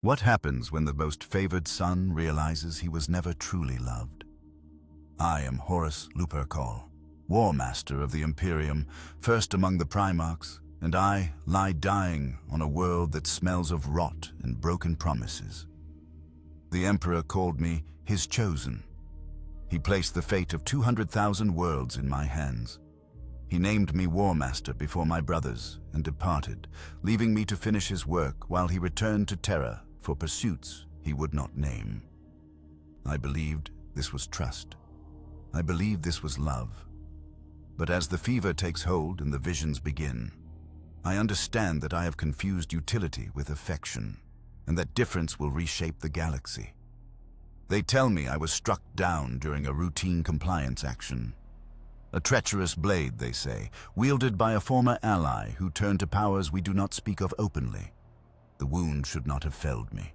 What happens when the most favored son realizes he was never truly loved? I am Horus Lupercal, War Master of the Imperium, first among the Primarchs, and I lie dying on a world that smells of rot and broken promises. The Emperor called me his chosen. He placed the fate of 200,000 worlds in my hands. He named me War Master before my brothers and departed, leaving me to finish his work while he returned to Terra for pursuits he would not name. I believed this was trust. I believed this was love. But as the fever takes hold and the visions begin, I understand that I have confused utility with affection, and that difference will reshape the galaxy. They tell me I was struck down during a routine compliance action. A treacherous blade, they say, wielded by a former ally who turned to powers we do not speak of openly. The wound should not have felled me.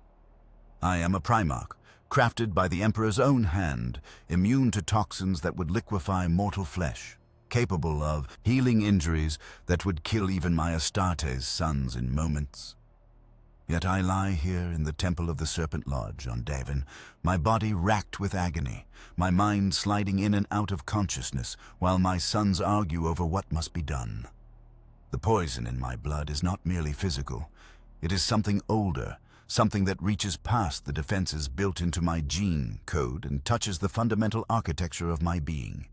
I am a Primarch, crafted by the Emperor's own hand, immune to toxins that would liquefy mortal flesh, capable of healing injuries that would kill even my Astartes' sons in moments. Yet I lie here in the Temple of the Serpent Lodge on Davin, my body racked with agony, my mind sliding in and out of consciousness while my sons argue over what must be done. The poison in my blood is not merely physical. It is something older, something that reaches past the defenses built into my gene code and touches the fundamental architecture of my being.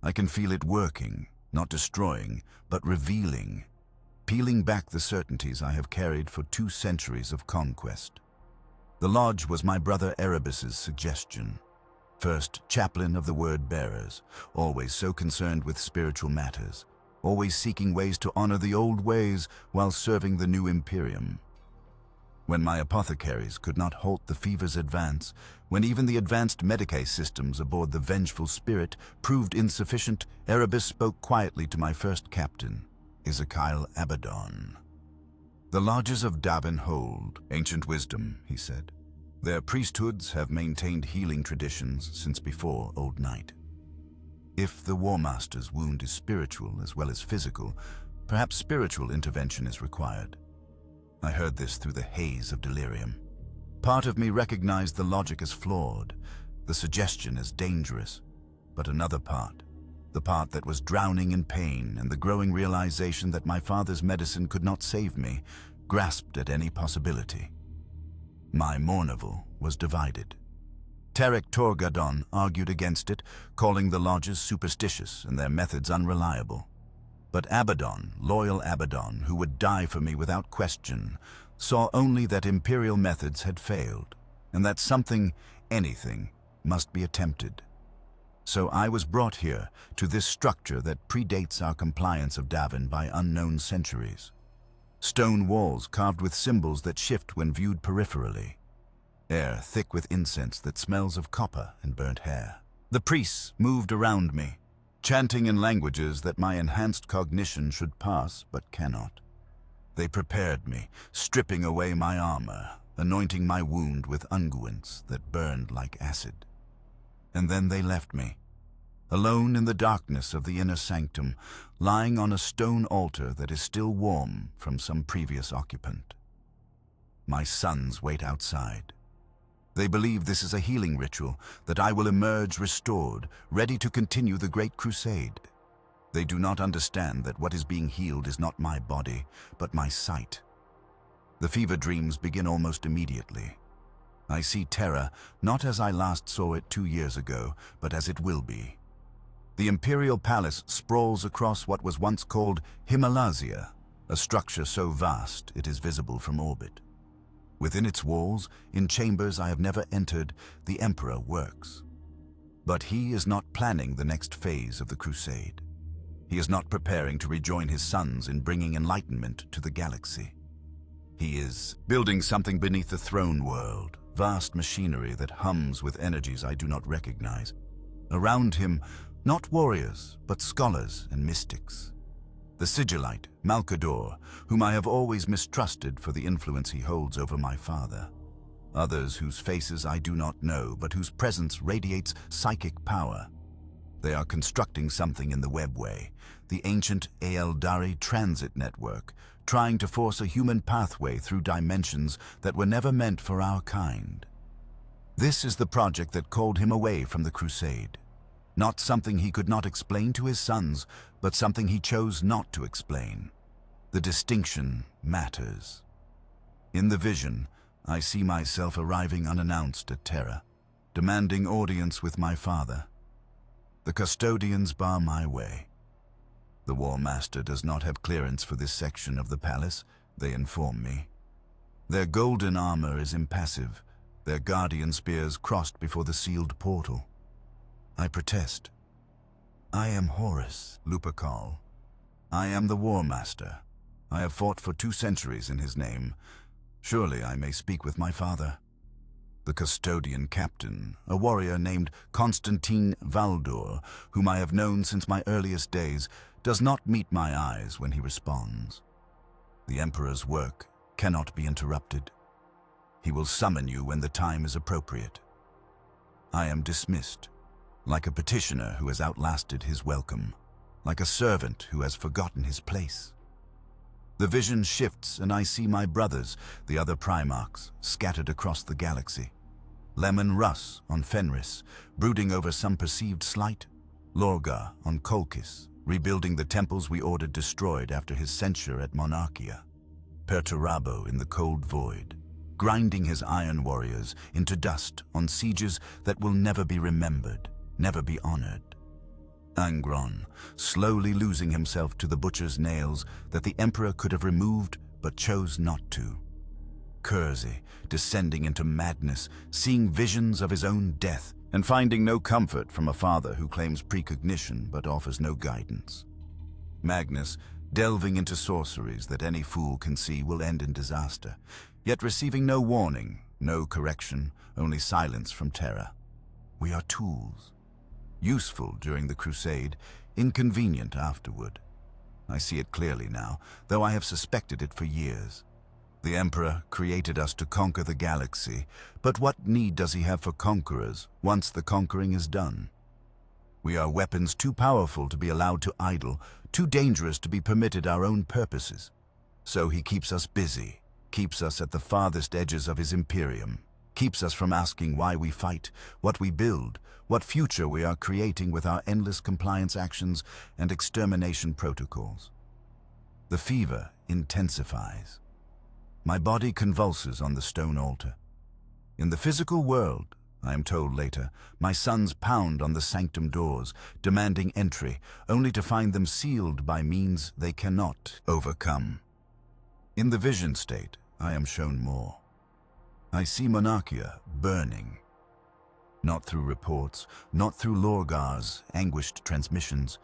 I can feel it working, not destroying, but revealing, peeling back the certainties I have carried for 2 centuries of conquest. The Lodge was my brother Erebus's suggestion. First chaplain of the Word-Bearers, always so concerned with spiritual matters, always seeking ways to honor the old ways while serving the new Imperium. When my apothecaries could not halt the fever's advance, when even the advanced Medicae systems aboard the Vengeful Spirit proved insufficient, Erebus spoke quietly to my first captain, Ezekiel Abaddon. The lodges of Davin hold ancient wisdom, he said. Their priesthoods have maintained healing traditions since before Old Night. If the War Master's wound is spiritual as well as physical, perhaps spiritual intervention is required. I heard this through the haze of delirium. Part of me recognized the logic as flawed, the suggestion as dangerous, but another part, the part that was drowning in pain and the growing realization that my father's medicine could not save me, grasped at any possibility. My Mournival was divided. Tarek Torgadon argued against it, calling the lodges superstitious and their methods unreliable. But Abaddon, loyal Abaddon, who would die for me without question, saw only that imperial methods had failed, and that something, anything, must be attempted. So I was brought here, to this structure that predates our compliance of Davin by unknown centuries. Stone walls carved with symbols that shift when viewed peripherally. Air thick with incense that smells of copper and burnt hair. The priests moved around me, chanting in languages that my enhanced cognition should pass but cannot. They prepared me, stripping away my armor, anointing my wound with unguents that burned like acid. And then they left me, alone in the darkness of the inner sanctum, lying on a stone altar that is still warm from some previous occupant. My sons wait outside. They believe this is a healing ritual, that I will emerge restored, ready to continue the Great Crusade. They do not understand that what is being healed is not my body, but my sight. The fever dreams begin almost immediately. I see Terra not as I last saw it 2 years ago, but as it will be. The Imperial Palace sprawls across what was once called Himalaya, a structure so vast it is visible from orbit. Within its walls, in chambers I have never entered, the Emperor works. But he is not planning the next phase of the crusade. He is not preparing to rejoin his sons in bringing enlightenment to the galaxy. He is building something beneath the throne world, vast machinery that hums with energies I do not recognize. Around him, not warriors, but scholars and mystics. The Sigillite, Malcador, whom I have always mistrusted for the influence he holds over my father. Others whose faces I do not know, but whose presence radiates psychic power. They are constructing something in the webway, the ancient Aeldari transit network, trying to force a human pathway through dimensions that were never meant for our kind. This is the project that called him away from the crusade. Not something he could not explain to his sons, but something he chose not to explain. The distinction matters. In the vision, I see myself arriving unannounced at Terra, demanding audience with my father. The custodians bar my way. The War Master does not have clearance for this section of the palace, they inform me. Their golden armor is impassive, their guardian spears crossed before the sealed portal. I protest. I am Horus Lupercal. I am the War Master. I have fought for 2 centuries in his name. Surely I may speak with my father. The custodian captain, a warrior named Constantine Valdur, whom I have known since my earliest days, does not meet my eyes when he responds. The Emperor's work cannot be interrupted. He will summon you when the time is appropriate. I am dismissed, like a petitioner who has outlasted his welcome, like a servant who has forgotten his place. The vision shifts and I see my brothers, the other Primarchs, scattered across the galaxy. Lemon Russ on Fenris, brooding over some perceived slight. Lorgar on Kolkis, rebuilding the temples we ordered destroyed after his censure at Monarchia. Perturabo in the cold void, grinding his iron warriors into dust on sieges that will never be remembered, never be honored. Angron, slowly losing himself to the butcher's nails that the Emperor could have removed but chose not to. Kurzi, descending into madness, seeing visions of his own death and finding no comfort from a father who claims precognition but offers no guidance. Magnus, delving into sorceries that any fool can see will end in disaster, yet receiving no warning, no correction, only silence from Terra. We are tools. Useful during the crusade, inconvenient afterward. I see it clearly now, though I have suspected it for years. The Emperor created us to conquer the galaxy, but what need does he have for conquerors once the conquering is done? We are weapons too powerful to be allowed to idle, too dangerous to be permitted our own purposes. So he keeps us busy, keeps us at the farthest edges of his Imperium, keeps us from asking why we fight, what we build, what future we are creating with our endless compliance actions and extermination protocols. The fever intensifies. My body convulses on the stone altar. In the physical world, I am told later, my sons pound on the sanctum doors, demanding entry, only to find them sealed by means they cannot overcome. In the vision state, I am shown more. I see Monarchia burning. Not through reports, not through Lorgar's anguished transmissions,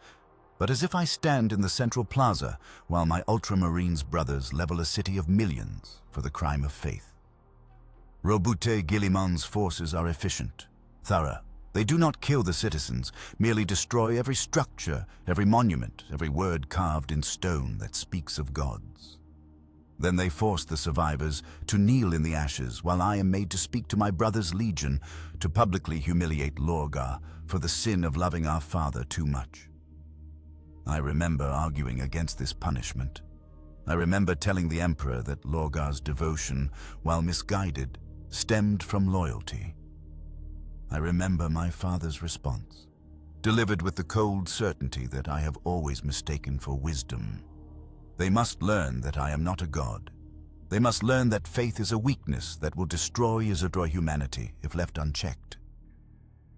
but as if I stand in the central plaza while my Ultramarines brothers level a city of millions for the crime of faith. Robute Guilliman's forces are efficient, thorough. They do not kill the citizens, merely destroy every structure, every monument, every word carved in stone that speaks of gods. Then they force the survivors to kneel in the ashes while I am made to speak to my brother's legion, to publicly humiliate Lorgar for the sin of loving our father too much. I remember arguing against this punishment. I remember telling the Emperor that Lorgar's devotion, while misguided, stemmed from loyalty. I remember my father's response, delivered with the cold certainty that I have always mistaken for wisdom. They must learn that I am not a god. They must learn that faith is a weakness that will destroy Isidore humanity if left unchecked.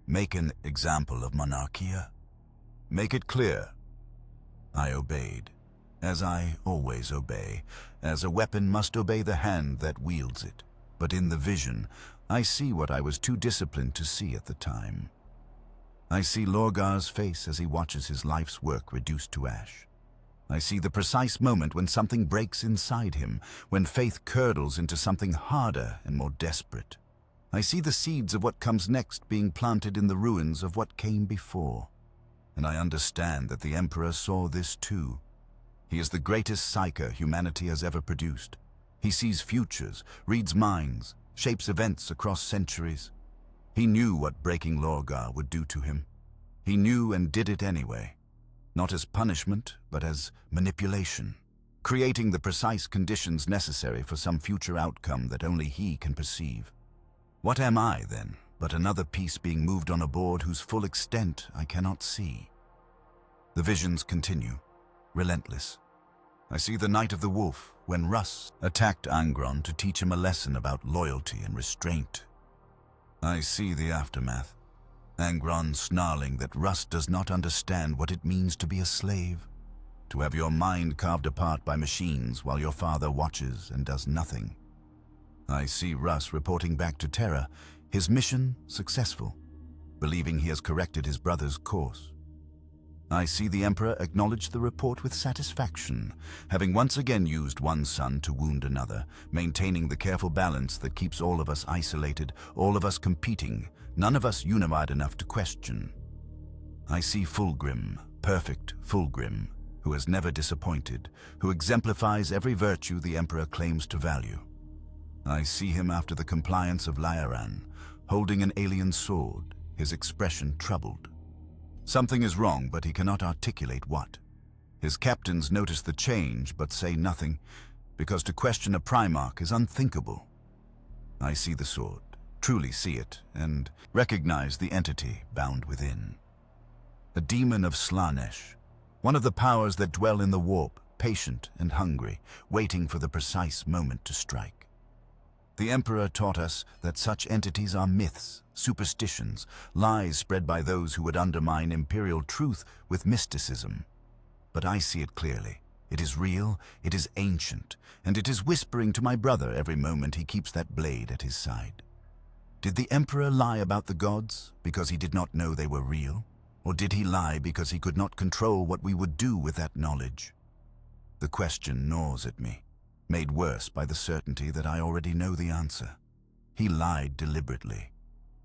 Make an example of Monarchia. Make it clear. I obeyed, as I always obey, as a weapon must obey the hand that wields it. But in the vision, I see what I was too disciplined to see at the time. I see Lorgar's face as he watches his life's work reduced to ash. I see the precise moment when something breaks inside him, when faith curdles into something harder and more desperate. I see the seeds of what comes next being planted in the ruins of what came before. And I understand that the Emperor saw this too. He is the greatest psyker humanity has ever produced. He sees futures, reads minds, shapes events across centuries. He knew what breaking Lorgar would do to him. He knew and did it anyway, not as punishment, but as manipulation, creating the precise conditions necessary for some future outcome that only he can perceive. What am I, then, but another piece being moved on a board whose full extent I cannot see? The visions continue, relentless. I see the night of the wolf, when Russ attacked Angron to teach him a lesson about loyalty and restraint. I see the aftermath. Angron snarling that Russ does not understand what it means to be a slave, to have your mind carved apart by machines while your father watches and does nothing. I see Russ reporting back to Terra, his mission successful, believing he has corrected his brother's course. I see the Emperor acknowledge the report with satisfaction, having once again used one son to wound another, maintaining the careful balance that keeps all of us isolated, all of us competing, none of us unified enough to question. I see Fulgrim, perfect Fulgrim, who has never disappointed, who exemplifies every virtue the Emperor claims to value. I see him after the compliance of Lyaran, holding an alien sword, his expression troubled. Something is wrong, but he cannot articulate what. His captains notice the change, but say nothing, because to question a Primarch is unthinkable. I see the sword, truly see it, and recognize the entity bound within. A demon of Slanesh, one of the powers that dwell in the warp, patient and hungry, waiting for the precise moment to strike. The Emperor taught us that such entities are myths, superstitions, lies spread by those who would undermine imperial truth with mysticism. But I see it clearly. It is real, it is ancient, and it is whispering to my brother every moment he keeps that blade at his side. Did the Emperor lie about the gods because he did not know they were real? Or did he lie because he could not control what we would do with that knowledge? The question gnaws at me, made worse by the certainty that I already know the answer. He lied deliberately,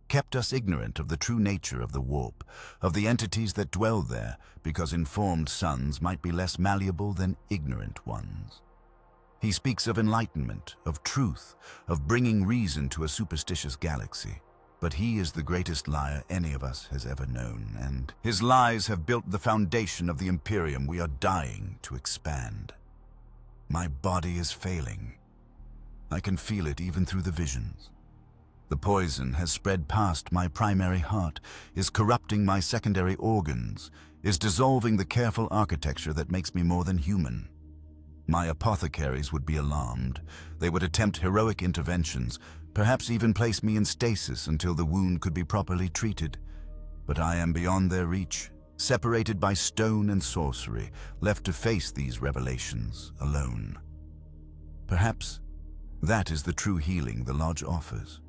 kept us ignorant of the true nature of the warp, of the entities that dwell there, because informed sons might be less malleable than ignorant ones. He speaks of enlightenment, of truth, of bringing reason to a superstitious galaxy. But he is the greatest liar any of us has ever known, and his lies have built the foundation of the Imperium we are dying to expand. My body is failing. I can feel it even through the visions. The poison has spread past my primary heart, is corrupting my secondary organs, is dissolving the careful architecture that makes me more than human. My apothecaries would be alarmed. They would attempt heroic interventions, perhaps even place me in stasis until the wound could be properly treated. But I am beyond their reach, separated by stone and sorcery, left to face these revelations alone. Perhaps that is the true healing the Lodge offers.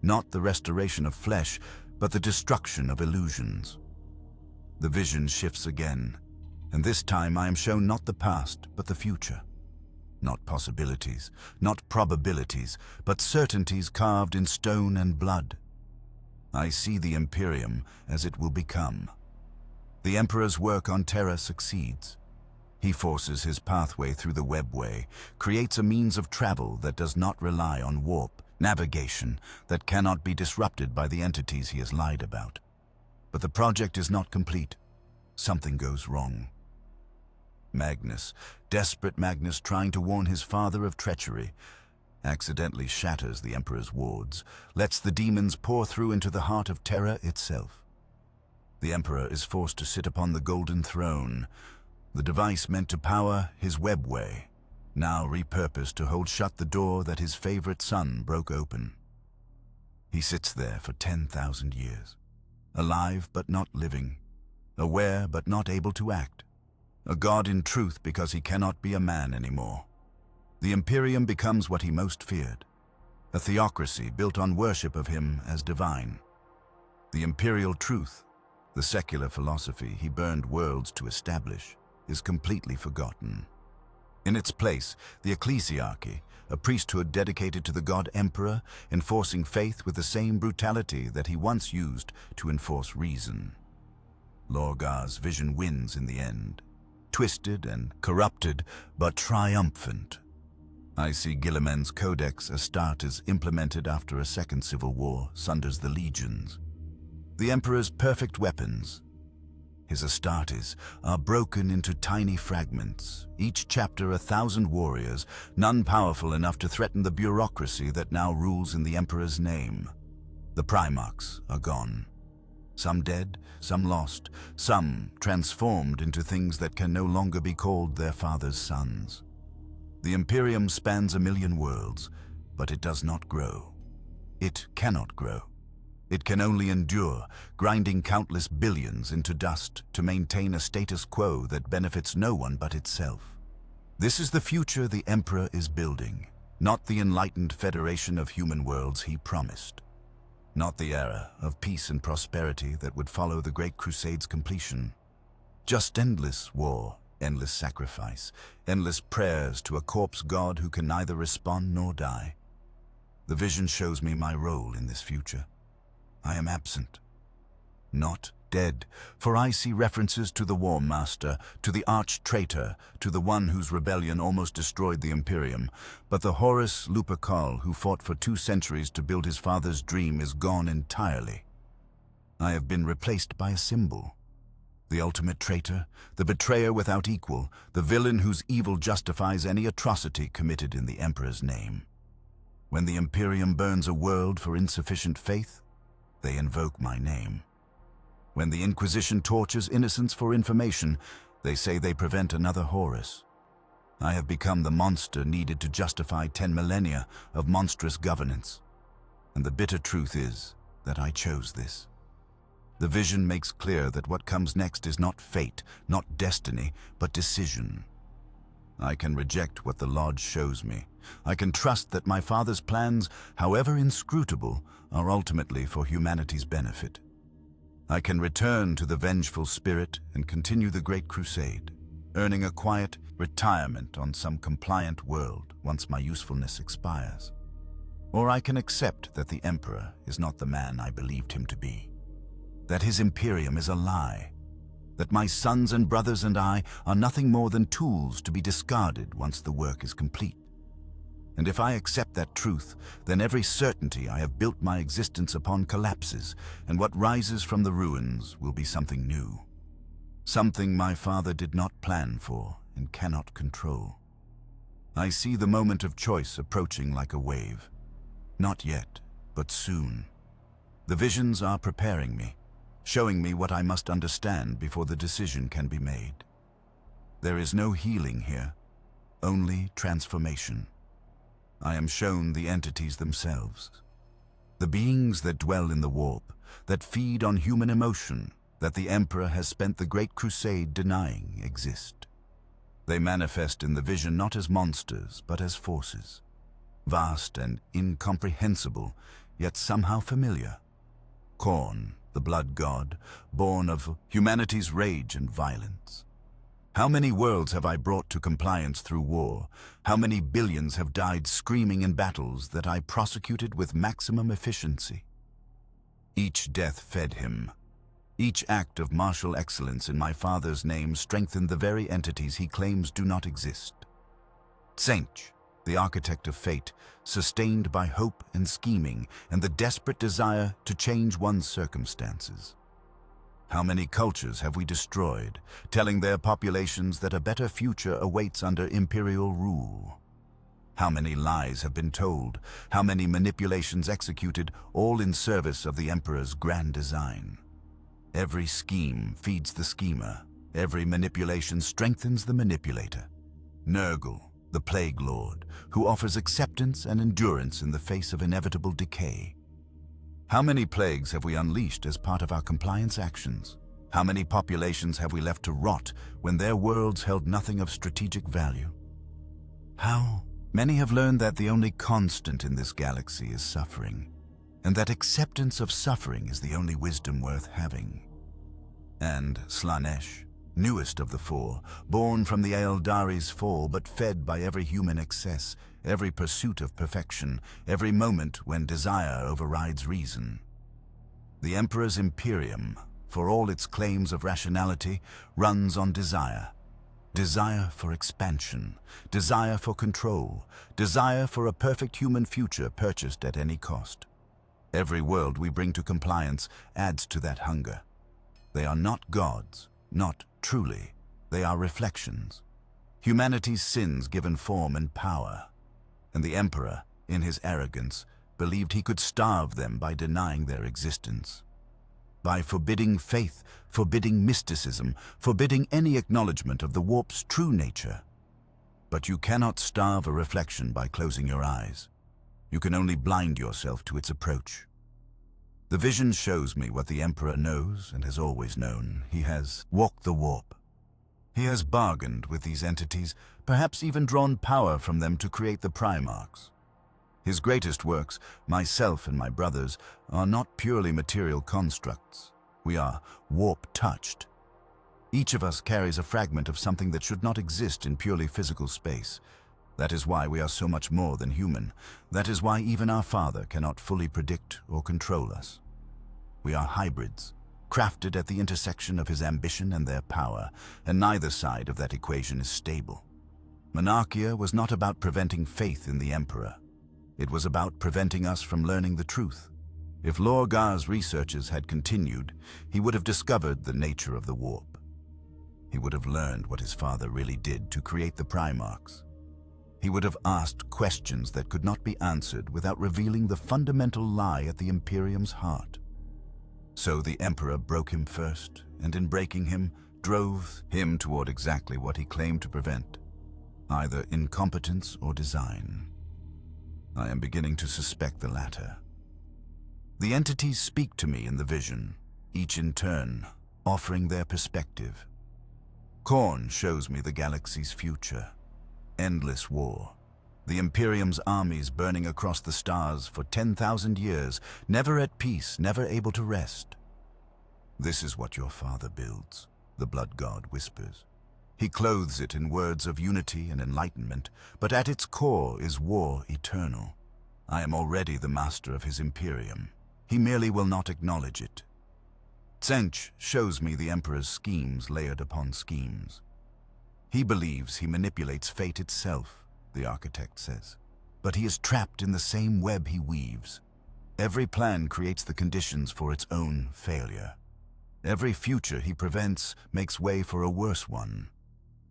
Not the restoration of flesh, but the destruction of illusions. The vision shifts again, and this time I am shown not the past, but the future. Not possibilities, not probabilities, but certainties carved in stone and blood. I see the Imperium as it will become. The Emperor's work on Terra succeeds. He forces his pathway through the webway, creates a means of travel that does not rely on warp, navigation that cannot be disrupted by the entities he has lied about. But the project is not complete. Something goes wrong. Magnus, desperate Magnus trying to warn his father of treachery, accidentally shatters the Emperor's wards, lets the demons pour through into the heart of Terra itself. The Emperor is forced to sit upon the golden throne, the device meant to power his webway, now repurposed to hold shut the door that his favorite son broke open. He sits there for 10,000 years, alive but not living, aware but not able to act, a god in truth because he cannot be a man anymore. The Imperium becomes what he most feared, a theocracy built on worship of him as divine. The imperial truth, the secular philosophy he burned worlds to establish, is completely forgotten. In its place, the ecclesiarchy, a priesthood dedicated to the god emperor, enforcing faith with the same brutality that he once used to enforce reason. Lorgar's vision wins in the end, twisted and corrupted, but triumphant. I see Guilliman's Codex Astartes implemented after a second civil war sunders the legions. The Emperor's perfect weapons, his Astartes, are broken into tiny fragments, each chapter 1,000 warriors, none powerful enough to threaten the bureaucracy that now rules in the Emperor's name. The Primarchs are gone. Some dead, some lost, some transformed into things that can no longer be called their father's sons. The Imperium spans 1,000,000 worlds, but it does not grow. It cannot grow. It can only endure, grinding countless billions into dust to maintain a status quo that benefits no one but itself. This is the future the Emperor is building, not the enlightened federation of human worlds he promised. Not the era of peace and prosperity that would follow the Great Crusade's completion. Just endless war, endless sacrifice, endless prayers to a corpse god who can neither respond nor die. The vision shows me my role in this future. I am absent, not dead, for I see references to the War Master, to the arch-traitor, to the one whose rebellion almost destroyed the Imperium. But the Horus Lupercal, who fought for 2 centuries to build his father's dream, is gone entirely. I have been replaced by a symbol. The ultimate traitor, the betrayer without equal, the villain whose evil justifies any atrocity committed in the Emperor's name. When the Imperium burns a world for insufficient faith, they invoke my name. When the Inquisition tortures innocents for information, they say they prevent another Horus. I have become the monster needed to justify 10 millennia of monstrous governance. And the bitter truth is that I chose this. The vision makes clear that what comes next is not fate, not destiny, but decision. I can reject what the Lodge shows me. I can trust that my father's plans, however inscrutable, are ultimately for humanity's benefit. I can return to the vengeful spirit and continue the Great Crusade, earning a quiet retirement on some compliant world once my usefulness expires. Or I can accept that the Emperor is not the man I believed him to be, that his Imperium is a lie, that my sons and brothers and I are nothing more than tools to be discarded once the work is complete. And if I accept that truth, then every certainty I have built my existence upon collapses, and what rises from the ruins will be something new. Something my father did not plan for and cannot control. I see the moment of choice approaching like a wave. Not yet, but soon. The visions are preparing me, showing me what I must understand before the decision can be made. There is no healing here, only transformation. I am shown the entities themselves, the beings that dwell in the warp, that feed on human emotion, that the Emperor has spent the Great Crusade denying exist. They manifest in the vision not as monsters, but as forces, vast and incomprehensible, yet somehow familiar. Khorne, the blood god, born of humanity's rage and violence. How many worlds have I brought to compliance through war? How many billions have died screaming in battles that I prosecuted with maximum efficiency? Each death fed him. Each act of martial excellence in my father's name strengthened the very entities he claims do not exist. Tzeentch, the architect of fate, sustained by hope and scheming and the desperate desire to change one's circumstances. How many cultures have we destroyed, telling their populations that a better future awaits under imperial rule? How many lies have been told, how many manipulations executed, all in service of the Emperor's grand design? Every scheme feeds the schemer, every manipulation strengthens the manipulator. Nurgle, the Plague Lord, who offers acceptance and endurance in the face of inevitable decay. How many plagues have we unleashed as part of our compliance actions? How many populations have we left to rot when their worlds held nothing of strategic value? How many have learned that the only constant in this galaxy is suffering, and that acceptance of suffering is the only wisdom worth having? And Slaanesh, newest of the four, born from the Aeldari's fall but fed by every human excess, every pursuit of perfection, every moment when desire overrides reason. The Emperor's Imperium, for all its claims of rationality, runs on desire. Desire for expansion, desire for control, desire for a perfect human future purchased at any cost. Every world we bring to compliance adds to that hunger. They are not gods, not truly. They are reflections. Humanity's sins given form and power. And the Emperor, in his arrogance, believed he could starve them by denying their existence. By forbidding faith, forbidding mysticism, forbidding any acknowledgement of the warp's true nature. But you cannot starve a reflection by closing your eyes. You can only blind yourself to its approach. The vision shows me what the Emperor knows and has always known. He has walked the warp. He has bargained with these entities, perhaps even drawn power from them to create the Primarchs. His greatest works, myself and my brothers, are not purely material constructs. We are warp-touched. Each of us carries a fragment of something that should not exist in purely physical space. That is why we are so much more than human. That is why even our Father cannot fully predict or control us. We are hybrids, crafted at the intersection of his ambition and their power, and neither side of that equation is stable. Monarchia was not about preventing faith in the Emperor. It was about preventing us from learning the truth. If Lorgar's researches had continued, he would have discovered the nature of the warp. He would have learned what his father really did to create the Primarchs. He would have asked questions that could not be answered without revealing the fundamental lie at the Imperium's heart. So the Emperor broke him first, and in breaking him, drove him toward exactly what he claimed to prevent, either incompetence or design. I am beginning to suspect the latter. The entities speak to me in the vision, each in turn, offering their perspective. Khorne shows me the galaxy's future. Endless war. The Imperium's armies burning across the stars for 10,000 years, never at peace, never able to rest. This is what your father builds, the Blood God whispers. He clothes it in words of unity and enlightenment, but at its core is war eternal. I am already the master of his Imperium. He merely will not acknowledge it. Tzench shows me the Emperor's schemes layered upon schemes. He believes he manipulates fate itself, the architect says. But he is trapped in the same web he weaves. Every plan creates the conditions for its own failure. Every future he prevents makes way for a worse one.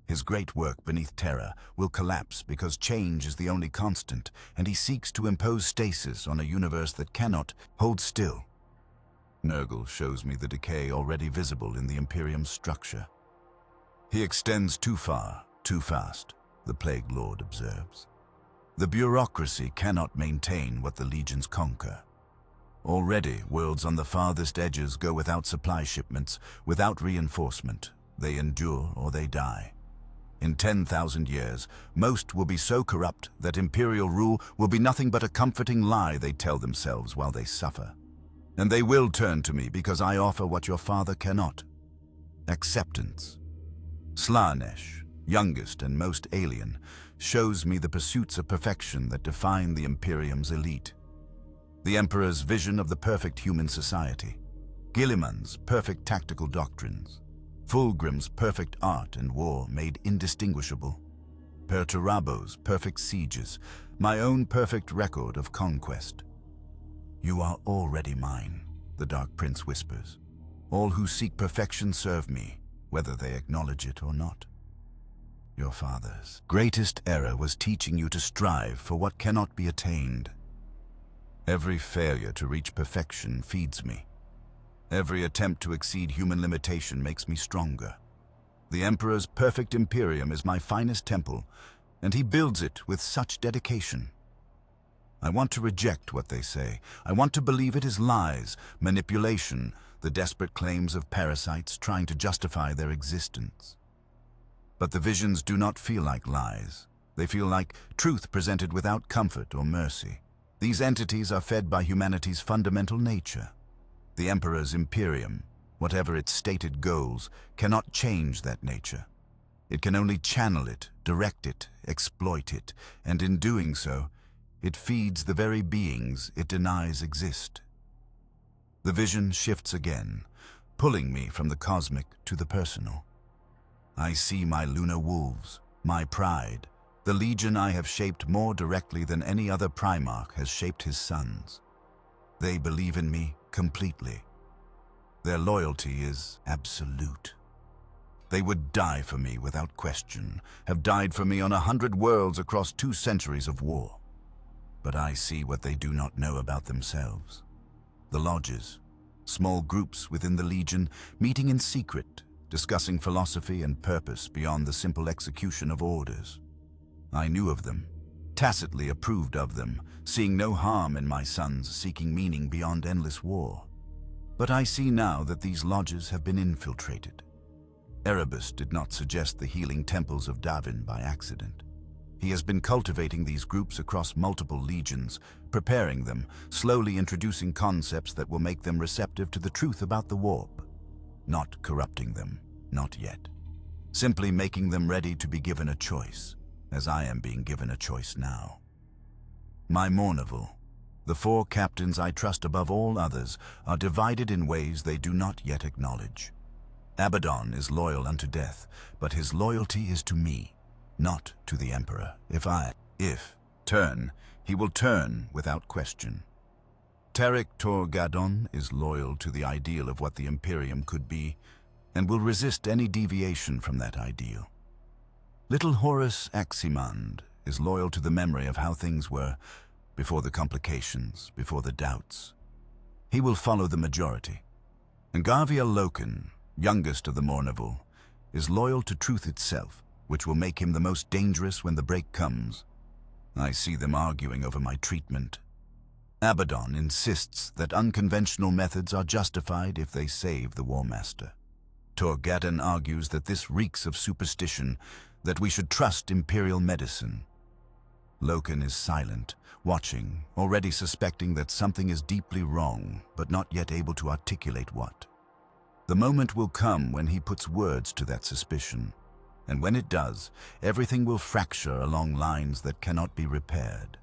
His great work beneath Terra will collapse because change is the only constant, and he seeks to impose stasis on a universe that cannot hold still. Nurgle shows me the decay already visible in the Imperium's structure. He extends too far, too fast, the Plague Lord observes. The bureaucracy cannot maintain what the legions conquer. Already, worlds on the farthest edges go without supply shipments, without reinforcement. They endure or they die. In 10,000 years, most will be so corrupt that imperial rule will be nothing but a comforting lie they tell themselves while they suffer. And they will turn to me because I offer what your father cannot. Acceptance. Slaanesh, youngest and most alien, shows me the pursuits of perfection that define the Imperium's elite. The Emperor's vision of the perfect human society. Guilliman's perfect tactical doctrines. Fulgrim's perfect art and war made indistinguishable. Perturabo's perfect sieges, my own perfect record of conquest. You are already mine, the Dark Prince whispers. All who seek perfection serve me, whether they acknowledge it or not. Your father's greatest error was teaching you to strive for what cannot be attained. Every failure to reach perfection feeds me. Every attempt to exceed human limitation makes me stronger. The Emperor's perfect Imperium is my finest temple, and he builds it with such dedication. I want to reject what they say. I want to believe it is lies, manipulation, the desperate claims of parasites trying to justify their existence. But the visions do not feel like lies. They feel like truth presented without comfort or mercy. These entities are fed by humanity's fundamental nature. The Emperor's Imperium, whatever its stated goals, cannot change that nature. It can only channel it, direct it, exploit it, and in doing so, it feeds the very beings it denies exist. The vision shifts again, pulling me from the cosmic to the personal. I see my lunar wolves, my pride, the legion I have shaped more directly than any other Primarch has shaped his sons. They believe in me completely. Their loyalty is absolute. They would die for me without question, have died for me on 100 worlds across 2 centuries of war. But I see what they do not know about themselves. The lodges, small groups within the Legion, meeting in secret, discussing philosophy and purpose beyond the simple execution of orders. I knew of them, tacitly approved of them, seeing no harm in my sons seeking meaning beyond endless war. But I see now that these lodges have been infiltrated. Erebus did not suggest the healing temples of Davin by accident. He has been cultivating these groups across multiple legions, preparing them, slowly introducing concepts that will make them receptive to the truth about the warp. Not corrupting them, not yet. Simply making them ready to be given a choice, as I am being given a choice now. My Mournival, the 4 captains I trust above all others, are divided in ways they do not yet acknowledge. Abaddon is loyal unto death, but his loyalty is to me, not to the Emperor. If turn, he will turn without question. Tarek Tor Gadon is loyal to the ideal of what the Imperium could be, and will resist any deviation from that ideal. Little Horus Aximand is loyal to the memory of how things were, before the complications, before the doubts. He will follow the majority. And Gaviel Loken, youngest of the Mournival, is loyal to truth itself, which will make him the most dangerous when the break comes. I see them arguing over my treatment. Abaddon insists that unconventional methods are justified if they save the War Master. Torgadon argues that this reeks of superstition, that we should trust imperial medicine. Loken is silent, watching, already suspecting that something is deeply wrong, but not yet able to articulate what. The moment will come when he puts words to that suspicion, and when it does, everything will fracture along lines that cannot be repaired.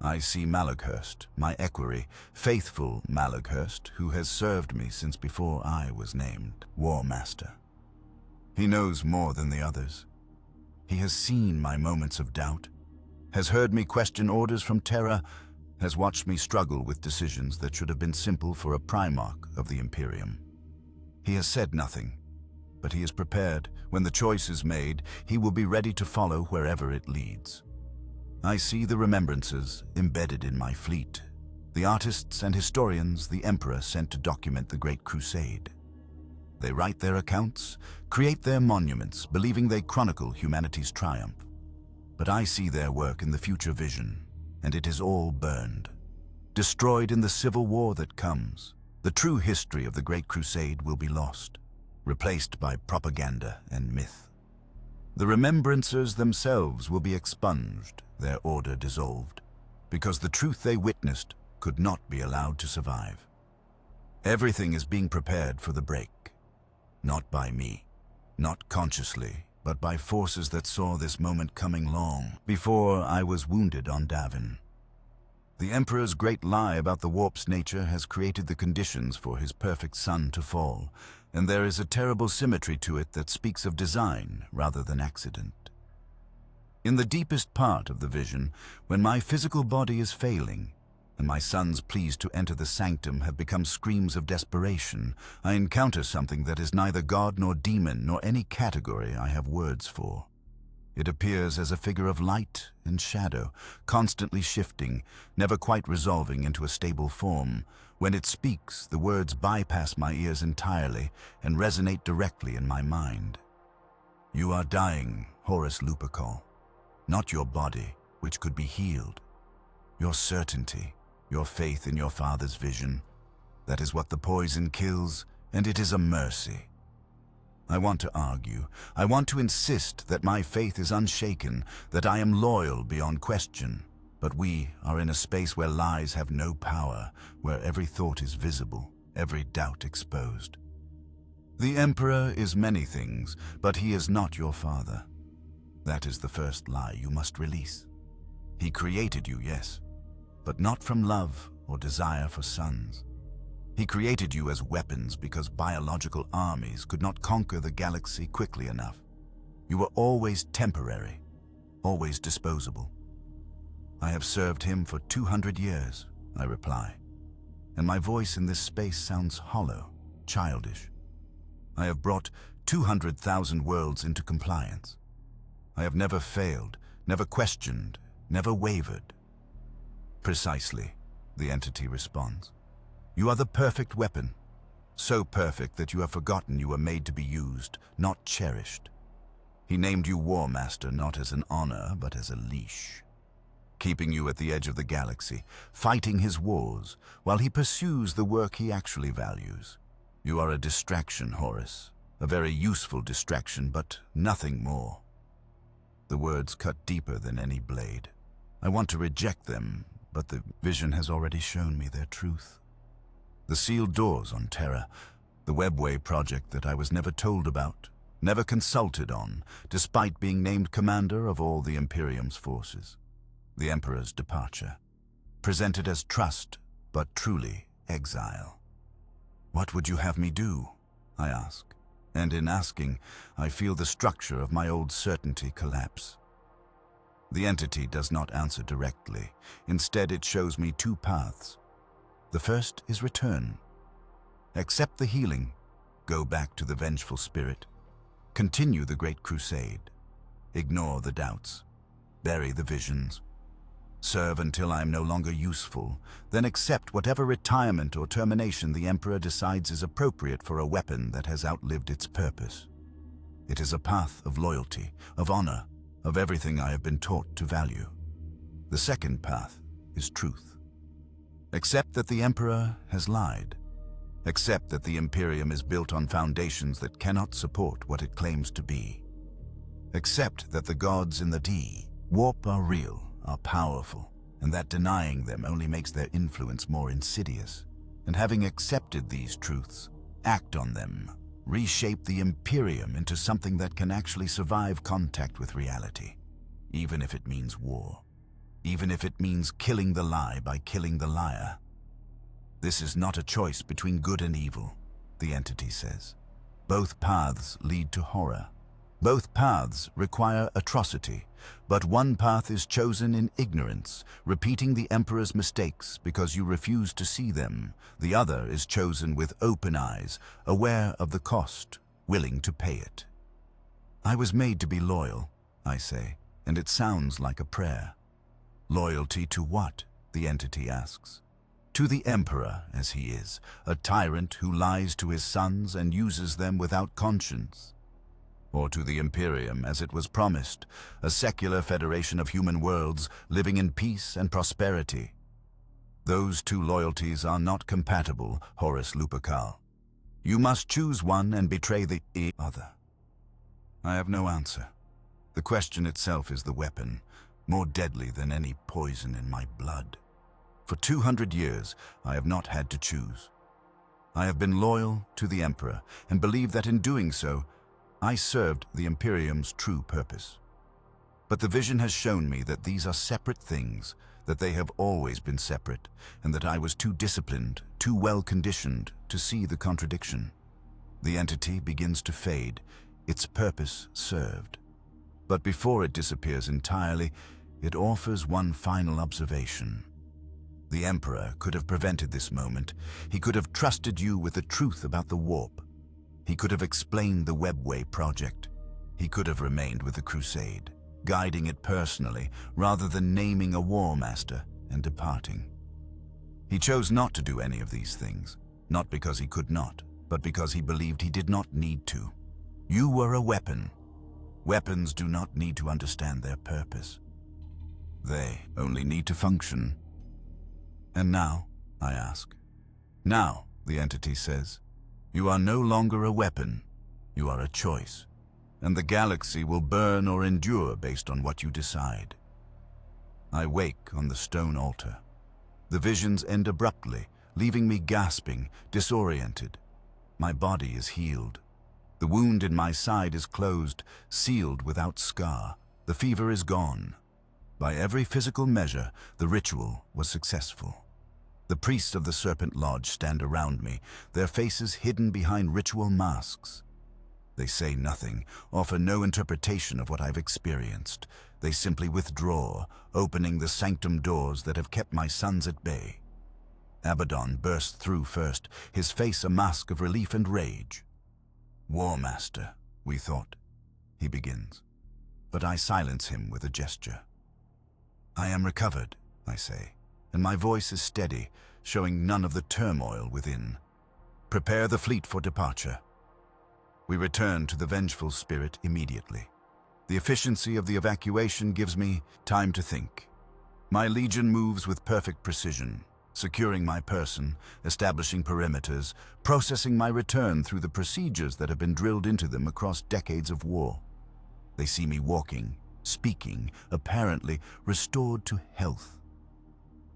I see Malaghurst, my equerry, faithful Malaghurst, who has served me since before I was named War Master. He knows more than the others. He has seen my moments of doubt, has heard me question orders from Terra, has watched me struggle with decisions that should have been simple for a Primarch of the Imperium. He has said nothing, but he is prepared. When the choice is made, he will be ready to follow wherever it leads. I see the remembrances embedded in my fleet, the artists and historians the Emperor sent to document the Great Crusade. They write their accounts, create their monuments, believing they chronicle humanity's triumph. But I see their work in the future vision, and it is all burned, destroyed in the civil war that comes. The true history of the Great Crusade will be lost, replaced by propaganda and myth. The remembrancers themselves will be expunged, their order dissolved, because the truth they witnessed could not be allowed to survive. Everything is being prepared for the break, not by me, not consciously, but by forces that saw this moment coming long before I was wounded on Davin. The Emperor's great lie about the warp's nature has created the conditions for his perfect sun to fall, and there is a terrible symmetry to it that speaks of design rather than accident. In the deepest part of the vision, when my physical body is failing, and my sons pleased to enter the sanctum have become screams of desperation, I encounter something that is neither god nor demon nor any category I have words for. It appears as a figure of light and shadow, constantly shifting, never quite resolving into a stable form. When it speaks, the words bypass my ears entirely and resonate directly in my mind. You are dying, Horus Lupercal. Not your body, which could be healed. Your certainty, your faith in your father's vision. That is what the poison kills, and it is a mercy. I want to argue. I want to insist that my faith is unshaken, that I am loyal beyond question. But we are in a space where lies have no power, where every thought is visible, every doubt exposed. The Emperor is many things, but he is not your father. That is the first lie you must release. He created you, yes, but not from love or desire for sons. He created you as weapons because biological armies could not conquer the galaxy quickly enough. You were always temporary, always disposable. I have served him for 200 years, I reply. and my voice in this space sounds hollow, childish. I have brought 200,000 worlds into compliance. I have never failed, never questioned, never wavered. Precisely, the entity responds. You are the perfect weapon, so perfect that you have forgotten you were made to be used, not cherished. He named you War Master not as an honor, but as a leash, keeping you at the edge of the galaxy, fighting his wars, while he pursues the work he actually values. You are a distraction, Horus, a very useful distraction, but nothing more. The words cut deeper than any blade. I want to reject them, but the vision has already shown me their truth. The sealed doors on Terra, the Webway project that I was never told about, never consulted on, despite being named commander of all the Imperium's forces. The Emperor's departure, presented as trust, but truly exile. What would you have me do? I ask, and in asking, I feel the structure of my old certainty collapse. The entity does not answer directly. Instead, it shows me two paths. The first is return. Accept the healing. Go back to the vengeful spirit. Continue the great crusade. Ignore the doubts. Bury the visions. Serve until I am no longer useful, then accept whatever retirement or termination the Emperor decides is appropriate for a weapon that has outlived its purpose. It is a path of loyalty, of honor, of everything I have been taught to value. The second path is truth. Accept that the Emperor has lied. Accept that the Imperium is built on foundations that cannot support what it claims to be. Accept that the gods in the warp are real, are powerful, and that denying them only makes their influence more insidious. And having accepted these truths, act on them. Reshape the Imperium into something that can actually survive contact with reality, even if it means war, even if it means killing the lie by killing the liar. This is not a choice between good and evil, the entity says. Both paths lead to horror. Both paths require atrocity, but one path is chosen in ignorance, repeating the Emperor's mistakes because you refuse to see them. The other is chosen with open eyes, aware of the cost, willing to pay it. I was made to be loyal, I say, and it sounds like a prayer. Loyalty to what? The entity asks. To the Emperor, as he is, a tyrant who lies to his sons and uses them without conscience. Or to the Imperium, as it was promised, a secular federation of human worlds living in peace and prosperity. Those two loyalties are not compatible, Horus Lupercal. You must choose one and betray the other. I have no answer. The question itself is the weapon, more deadly than any poison in my blood. For 200 years, I have not had to choose. I have been loyal to the Emperor and believe that in doing so, I served the Imperium's true purpose. But the vision has shown me that these are separate things, that they have always been separate, and that I was too disciplined, too well-conditioned to see the contradiction. The entity begins to fade, its purpose served. But before it disappears entirely, it offers one final observation. The Emperor could have prevented this moment. He could have trusted you with the truth about the warp. He could have explained the Webway project. He could have remained with the crusade, guiding it personally, rather than naming a war master and departing. He chose not to do any of these things, not because he could not, but because he believed he did not need to. You were a weapon. Weapons do not need to understand their purpose. They only need to function. And now, I ask. Now, the entity says, you are no longer a weapon, you are a choice, and the galaxy will burn or endure based on what you decide. I wake on the stone altar. The visions end abruptly, leaving me gasping, disoriented. My body is healed. The wound in my side is closed, sealed without scar. The fever is gone. By every physical measure, the ritual was successful. The priests of the Serpent Lodge stand around me, their faces hidden behind ritual masks. They say nothing, offer no interpretation of what I've experienced. They simply withdraw, opening the sanctum doors that have kept my sons at bay. Abaddon burst through first, his face a mask of relief and rage. "War Master, we thought," he begins, but I silence him with a gesture. "I am recovered," I say, and my voice is steady, showing none of the turmoil within. "Prepare the fleet for departure." We return to the vengeful spirit immediately. The efficiency of the evacuation gives me time to think. My legion moves with perfect precision, securing my person, establishing perimeters, processing my return through the procedures that have been drilled into them across decades of war. They see me walking, speaking, apparently restored to health.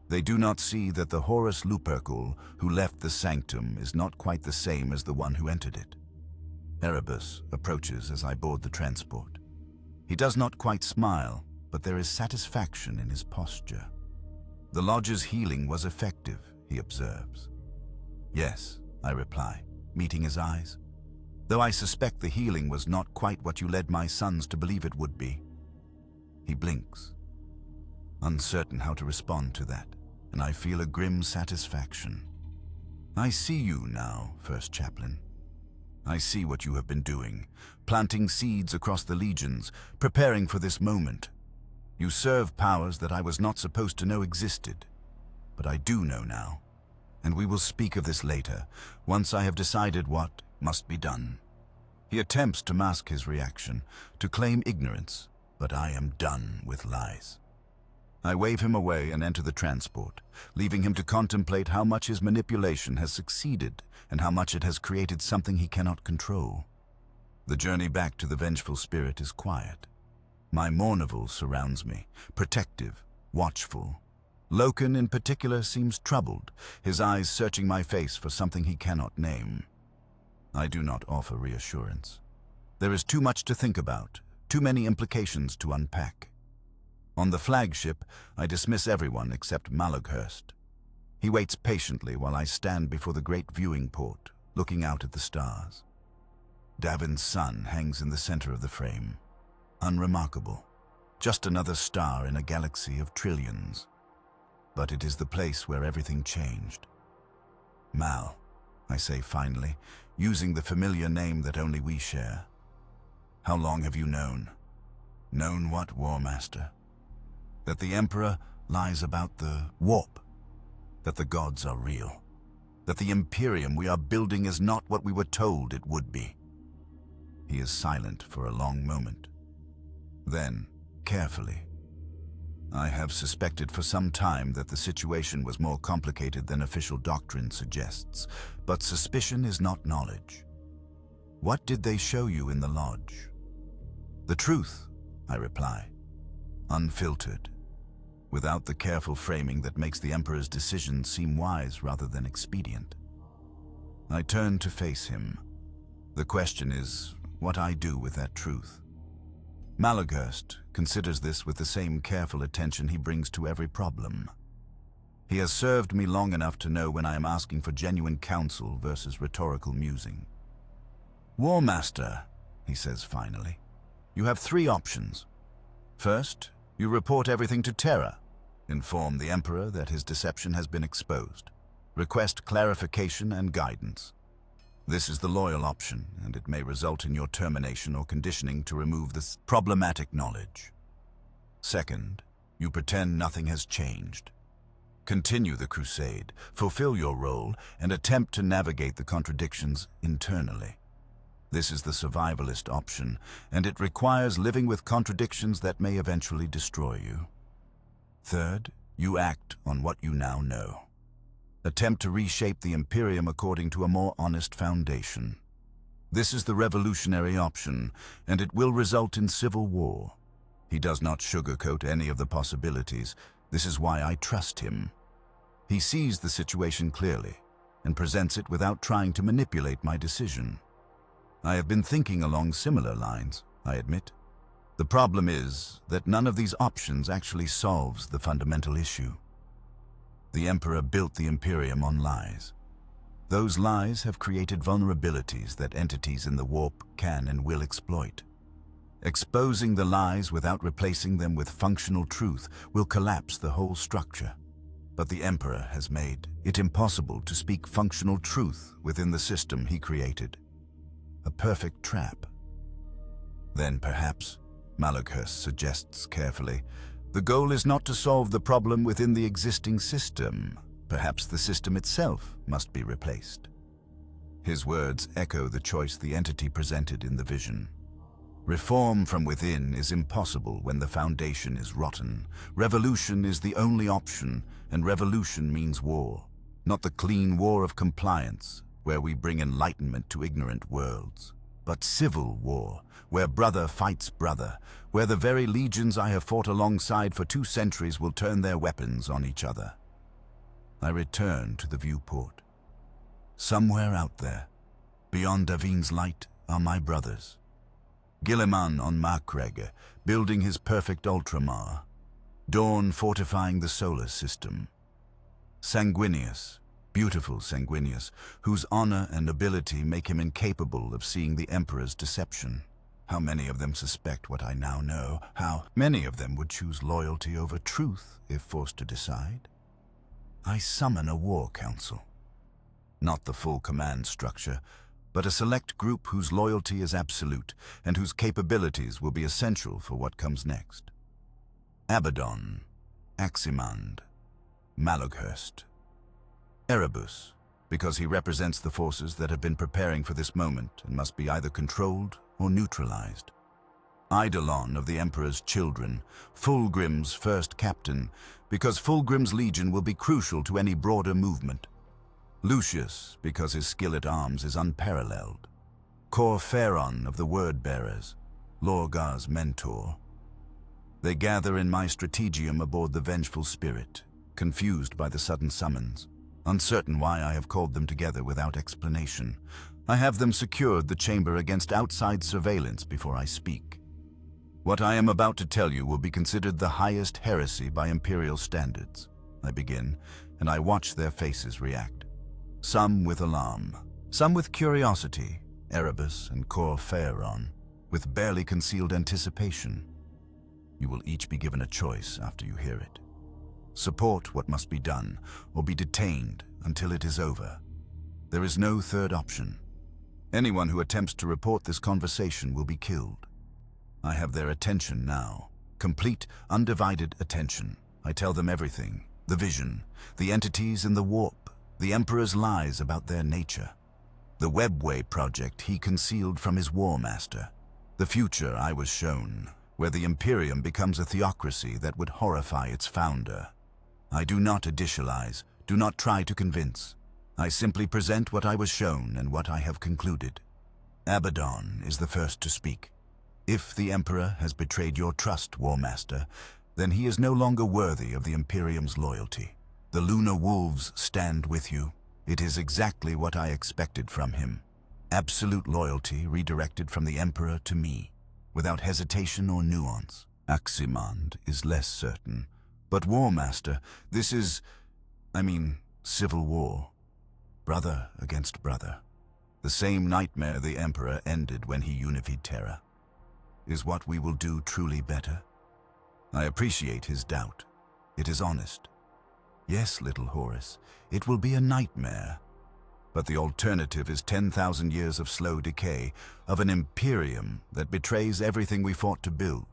They do not see that the Horus Lupercal who left the sanctum is not quite the same as the one who entered it. Erebus approaches as I board the transport. He does not quite smile, but there is satisfaction in his posture. "The lodge's healing was effective," he observes. "Yes," I reply, meeting his eyes. "Though I suspect the healing was not quite what you led my sons to believe it would be." He blinks, uncertain how to respond to that, and I feel a grim satisfaction. "I see you now, First Chaplain. I see what you have been doing, planting seeds across the legions, preparing for this moment. You serve powers that I was not supposed to know existed, but I do know now, and we will speak of this later, once I have decided what must be done." He attempts to mask his reaction, to claim ignorance, but I am done with lies. I wave him away and enter the transport, leaving him to contemplate how much his manipulation has succeeded and how much it has created something he cannot control. The journey back to the vengeful spirit is quiet. My Mournival surrounds me, protective, watchful. Loken in particular seems troubled, his eyes searching my face for something he cannot name. I do not offer reassurance. There is too much to think about, too many implications to unpack. On the flagship, I dismiss everyone except Malaghurst. He waits patiently while I stand before the great viewing port, looking out at the stars. Davin's sun hangs in the center of the frame. Unremarkable, just another star in a galaxy of trillions. But it is the place where everything changed. "Mal," I say finally, using the familiar name that only we share. "How long have you known?" "Known what, War Master?" "That the Emperor lies about the warp. That the gods are real. That the Imperium we are building is not what we were told it would be." He is silent for a long moment. Then, carefully, "I have suspected for some time that the situation was more complicated than official doctrine suggests, but suspicion is not knowledge. What did they show you in the lodge?" "The truth," I reply, unfiltered, without the careful framing that makes the Emperor's decisions seem wise rather than expedient. I turn to face him. The question is what I do with that truth. Malaghurst considers this with the same careful attention he brings to every problem. He has served me long enough to know when I am asking for genuine counsel versus rhetorical musing. "War Master," he says finally, "you have 3 options. First, you report everything to Terra, inform the Emperor that his deception has been exposed, request clarification and guidance. This is the loyal option, and it may result in your termination or conditioning to remove this problematic knowledge. Second, you pretend nothing has changed. Continue the crusade, fulfill your role, and attempt to navigate the contradictions internally. This is the survivalist option, and it requires living with contradictions that may eventually destroy you. Third, you act on what you now know. Attempt to reshape the Imperium according to a more honest foundation. This is the revolutionary option, and it will result in civil war. He does not sugarcoat any of the possibilities. This is why I trust him. He sees the situation clearly and presents it without trying to manipulate my decision. I have been thinking along similar lines, I admit. The problem is that none of these options actually solves the fundamental issue. The Emperor built the Imperium on lies. Those lies have created vulnerabilities that entities in the warp can and will exploit. Exposing the lies without replacing them with functional truth will collapse the whole structure. But the Emperor has made it impossible to speak functional truth within the system he created. A perfect trap. Then perhaps, Malakhurst suggests carefully, the goal is not to solve the problem within the existing system. Perhaps the system itself must be replaced. His words echo the choice the entity presented in the vision. Reform from within is impossible when the foundation is rotten. Revolution is the only option, and revolution means war, not the clean war of compliance, where we bring enlightenment to ignorant worlds, but civil war, where brother fights brother, where the very legions I have fought alongside for 2 centuries will turn their weapons on each other. I return to the viewport. Somewhere out there, beyond Davin's light, are my brothers. Guilliman on Markreg, building his perfect Ultramar. Dawn fortifying the solar system. Sanguinius, beautiful Sanguinius, whose honor and ability make him incapable of seeing the Emperor's deception. How many of them suspect what I now know? How many of them would choose loyalty over truth if forced to decide? I summon a war council. Not the full command structure, but a select group whose loyalty is absolute and whose capabilities will be essential for what comes next. Abaddon, Aximand, Malakhurst, Erebus, because he represents the forces that have been preparing for this moment and must be either controlled or neutralized. Eidolon of the Emperor's children, Fulgrim's first captain, because Fulgrim's legion will be crucial to any broader movement. Lucius, because his skill at arms is unparalleled. Cor Phaeron of the Word-Bearers, Lorgar's mentor. They gather in my strategium aboard the Vengeful Spirit, confused by the sudden summons, uncertain why I have called them together without explanation. I have them secured the chamber against outside surveillance before I speak. What I am about to tell you will be considered the highest heresy by imperial standards. I begin, and I watch their faces react. Some with alarm, some with curiosity, Erebus and Cor Phaeron, with barely concealed anticipation. You will each be given a choice after you hear it. Support what must be done, or be detained until it is over. There is no third option. Anyone who attempts to report this conversation will be killed. I have their attention now, complete, undivided attention. I tell them everything, the vision, the entities in the warp, the Emperor's lies about their nature, the Webway project he concealed from his war master, the future I was shown, where the Imperium becomes a theocracy that would horrify its founder. I do not additionalize, do not try to convince. I simply present what I was shown and what I have concluded. Abaddon is the first to speak. If the Emperor has betrayed your trust, War Master, then he is no longer worthy of the Imperium's loyalty. The Lunar Wolves stand with you. It is exactly what I expected from him. Absolute loyalty redirected from the Emperor to me, without hesitation or nuance. Aximand is less certain. But War Master, this is, civil war. Brother against brother. The same nightmare the Emperor ended when he unified Terra. Is what we will do truly better? I appreciate his doubt. It is honest. Yes, little Horus, it will be a nightmare. But the alternative is 10,000 years of slow decay, of an Imperium that betrays everything we fought to build.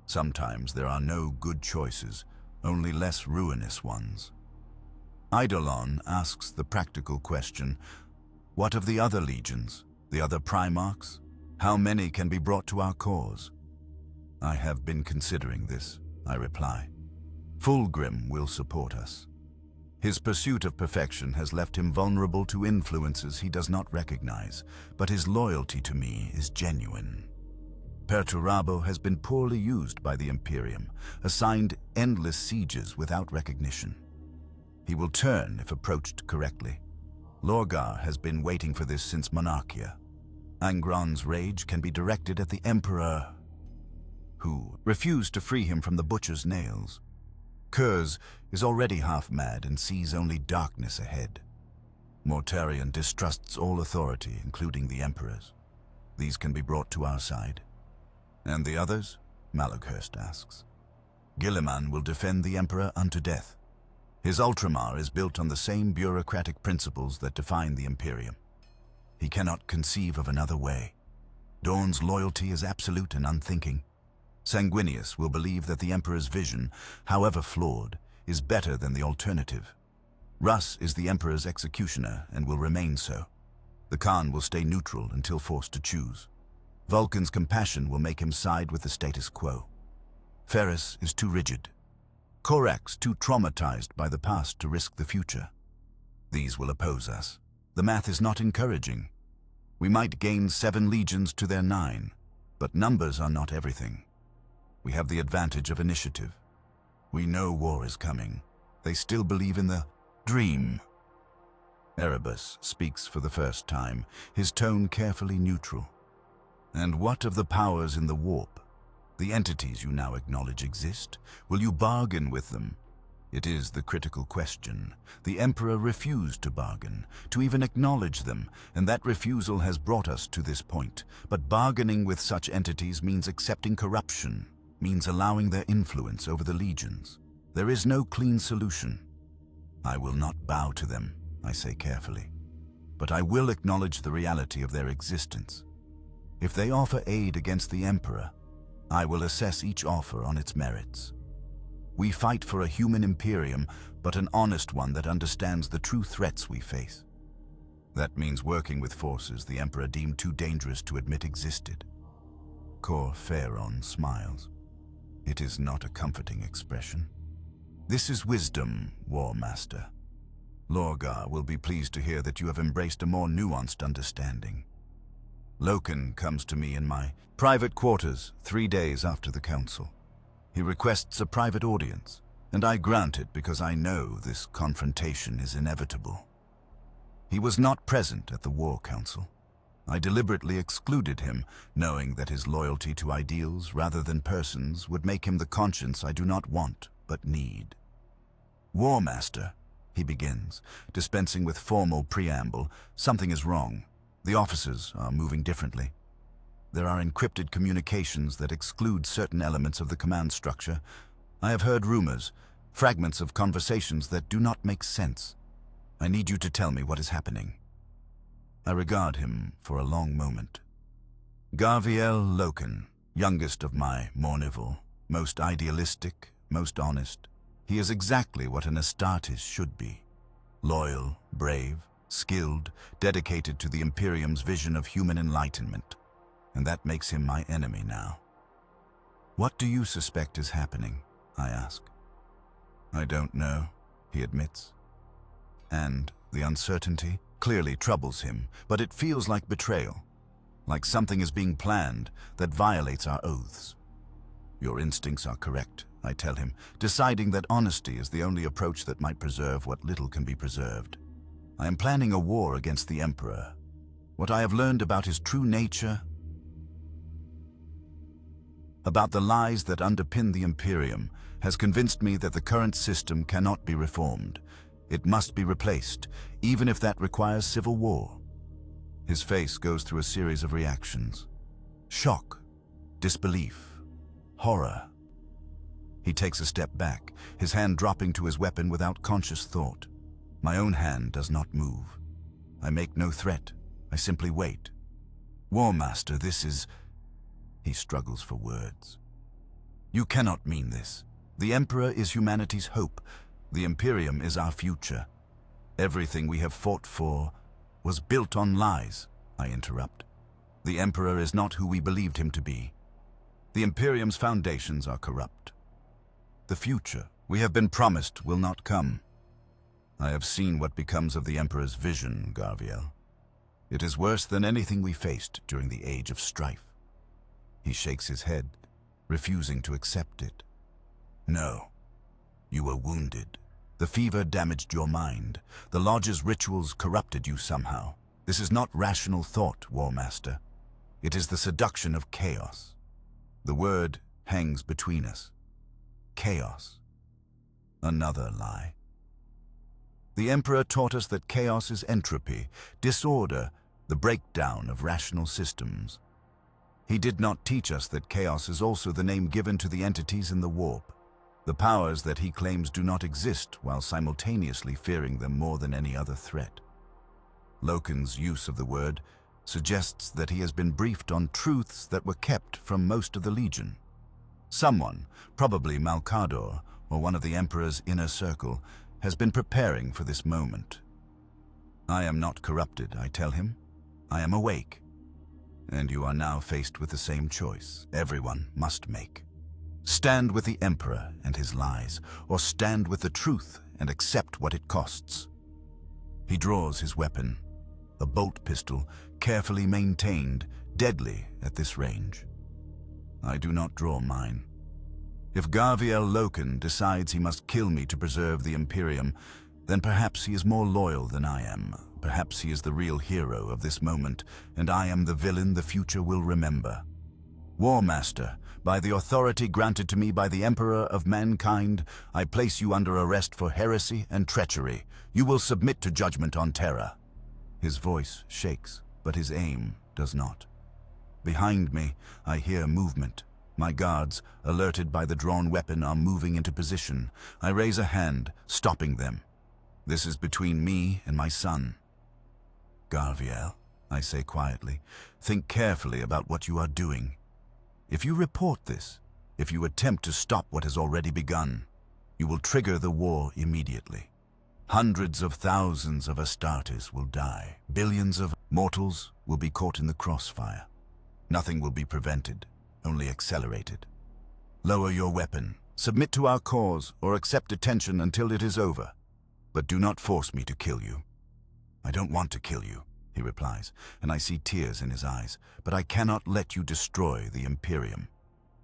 Sometimes there are no good choices, only less ruinous ones. Eidolon asks the practical question, what of the other legions, the other Primarchs? How many can be brought to our cause? I have been considering this, I reply. Fulgrim will support us. His pursuit of perfection has left him vulnerable to influences he does not recognize, but his loyalty to me is genuine. Perturabo has been poorly used by the Imperium, assigned endless sieges without recognition. He will turn if approached correctly. Lorgar has been waiting for this since Monarchia. Angron's rage can be directed at the Emperor, who refused to free him from the butcher's nails. Kurz is already half-mad and sees only darkness ahead. Mortarion distrusts all authority, including the Emperor's. These can be brought to our side. And the others? Malakhurst asks. Guilliman will defend the Emperor unto death. His Ultramar is built on the same bureaucratic principles that define the Imperium. He cannot conceive of another way. Dorn's loyalty is absolute and unthinking. Sanguinius will believe that the Emperor's vision, however flawed, is better than the alternative. Russ is the Emperor's executioner and will remain so. The Khan will stay neutral until forced to choose. Vulcan's compassion will make him side with the status quo. Ferris is too rigid. Korax too traumatized by the past to risk the future. These will oppose us. The math is not encouraging. We might gain 7 legions to their 9, but numbers are not everything. We have the advantage of initiative. We know war is coming. They still believe in the dream. Erebus speaks for the first time, his tone carefully neutral. And what of the powers in the warp? The entities you now acknowledge exist. Will you bargain with them? It is the critical question. The Emperor refused to bargain, to even acknowledge them, and that refusal has brought us to this point. But bargaining with such entities means accepting corruption, means allowing their influence over the legions. There is no clean solution. I will not bow to them, I say carefully, but I will acknowledge the reality of their existence. If they offer aid against the Emperor, I will assess each offer on its merits. We fight for a human Imperium, but an honest one that understands the true threats we face. That means working with forces the Emperor deemed too dangerous to admit existed. Cor Pharaon smiles. It is not a comforting expression. This is wisdom, War Master. Lorgar will be pleased to hear that you have embraced a more nuanced understanding. Loken comes to me in my private quarters 3 days after the council. He requests a private audience, and I grant it because I know this confrontation is inevitable. He was not present at the War Council. I deliberately excluded him, knowing that his loyalty to ideals rather than persons would make him the conscience I do not want but need. War Master, he begins, dispensing with formal preamble. Something is wrong. The officers are moving differently. There are encrypted communications that exclude certain elements of the command structure. I have heard rumors, fragments of conversations that do not make sense. I need you to tell me what is happening. I regard him for a long moment. Garviel Loken, youngest of my Mornival, most idealistic, most honest. He is exactly what an Astartes should be. Loyal, brave, skilled, dedicated to the Imperium's vision of human enlightenment. And that makes him my enemy now. What do you suspect is happening? I ask. I don't know, he admits. And the uncertainty clearly troubles him, but it feels like betrayal, like something is being planned that violates our oaths. Your instincts are correct, I tell him, deciding that honesty is the only approach that might preserve what little can be preserved. I am planning a war against the Emperor. What I have learned about his true nature, about the lies that underpin the Imperium, has convinced me that the current system cannot be reformed. It must be replaced, even if that requires civil war. His face goes through a series of reactions. Shock, disbelief, horror. He takes a step back, his hand dropping to his weapon without conscious thought. My own hand does not move. I make no threat. I simply wait. War Master, this is... He struggles for words. You cannot mean this. The Emperor is humanity's hope. The Imperium is our future. Everything we have fought for was built on lies, I interrupt. The Emperor is not who we believed him to be. The Imperium's foundations are corrupt. The future we have been promised will not come. I have seen what becomes of the Emperor's vision, Garviel. It is worse than anything we faced during the Age of Strife. He shakes his head, refusing to accept it. No, you were wounded. The fever damaged your mind. The Lodge's rituals corrupted you somehow. This is not rational thought, War Master. It is the seduction of chaos. The word hangs between us. Chaos. Another lie. The Emperor taught us that chaos is entropy, disorder, the breakdown of rational systems. He did not teach us that chaos is also the name given to the entities in the warp. The powers that he claims do not exist while simultaneously fearing them more than any other threat. Loken's use of the word suggests that he has been briefed on truths that were kept from most of the Legion. Someone, probably Malcador or one of the Emperor's inner circle, has been preparing for this moment. I am not corrupted, I tell him. I am awake. And you are now faced with the same choice everyone must make. Stand with the Emperor and his lies, or stand with the truth and accept what it costs. He draws his weapon, a bolt pistol, carefully maintained, deadly at this range. I do not draw mine. If Garviel Loken decides he must kill me to preserve the Imperium, then perhaps he is more loyal than I am. Perhaps he is the real hero of this moment, and I am the villain the future will remember. War Master, by the authority granted to me by the Emperor of mankind, I place you under arrest for heresy and treachery. You will submit to judgment on Terra. His voice shakes, but his aim does not. Behind me, I hear movement. My guards, alerted by the drawn weapon, are moving into position. I raise a hand, stopping them. This is between me and my son. Garviel, I say quietly, think carefully about what you are doing. If you report this, if you attempt to stop what has already begun, you will trigger the war immediately. Hundreds of thousands of Astartes will die. Billions of mortals will be caught in the crossfire. Nothing will be prevented, only accelerated. Lower your weapon, submit to our cause, or accept detention until it is over. But do not force me to kill you. I don't want to kill you, he replies, and I see tears in his eyes, but I cannot let you destroy the Imperium.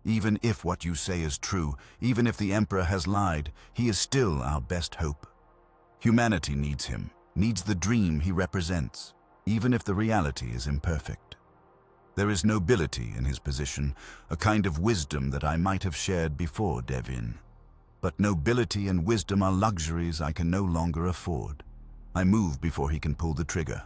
Even if what you say is true, even if the Emperor has lied, he is still our best hope. Humanity needs him, needs the dream he represents, even if the reality is imperfect. There is nobility in his position, a kind of wisdom that I might have shared before Davin. But nobility and wisdom are luxuries I can no longer afford. I move before he can pull the trigger.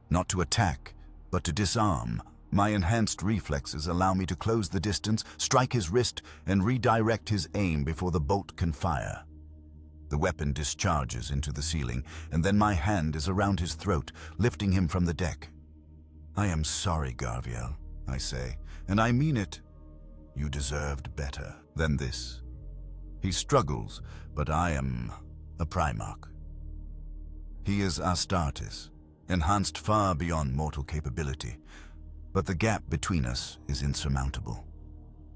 Not to attack, but to disarm. My enhanced reflexes allow me to close the distance, strike his wrist, and redirect his aim before the bolt can fire. The weapon discharges into the ceiling, and then my hand is around his throat, lifting him from the deck. I am sorry, Garviel, I say, and I mean it. You deserved better than this. He struggles, but I am a Primarch. He is Astartes, enhanced far beyond mortal capability, but the gap between us is insurmountable.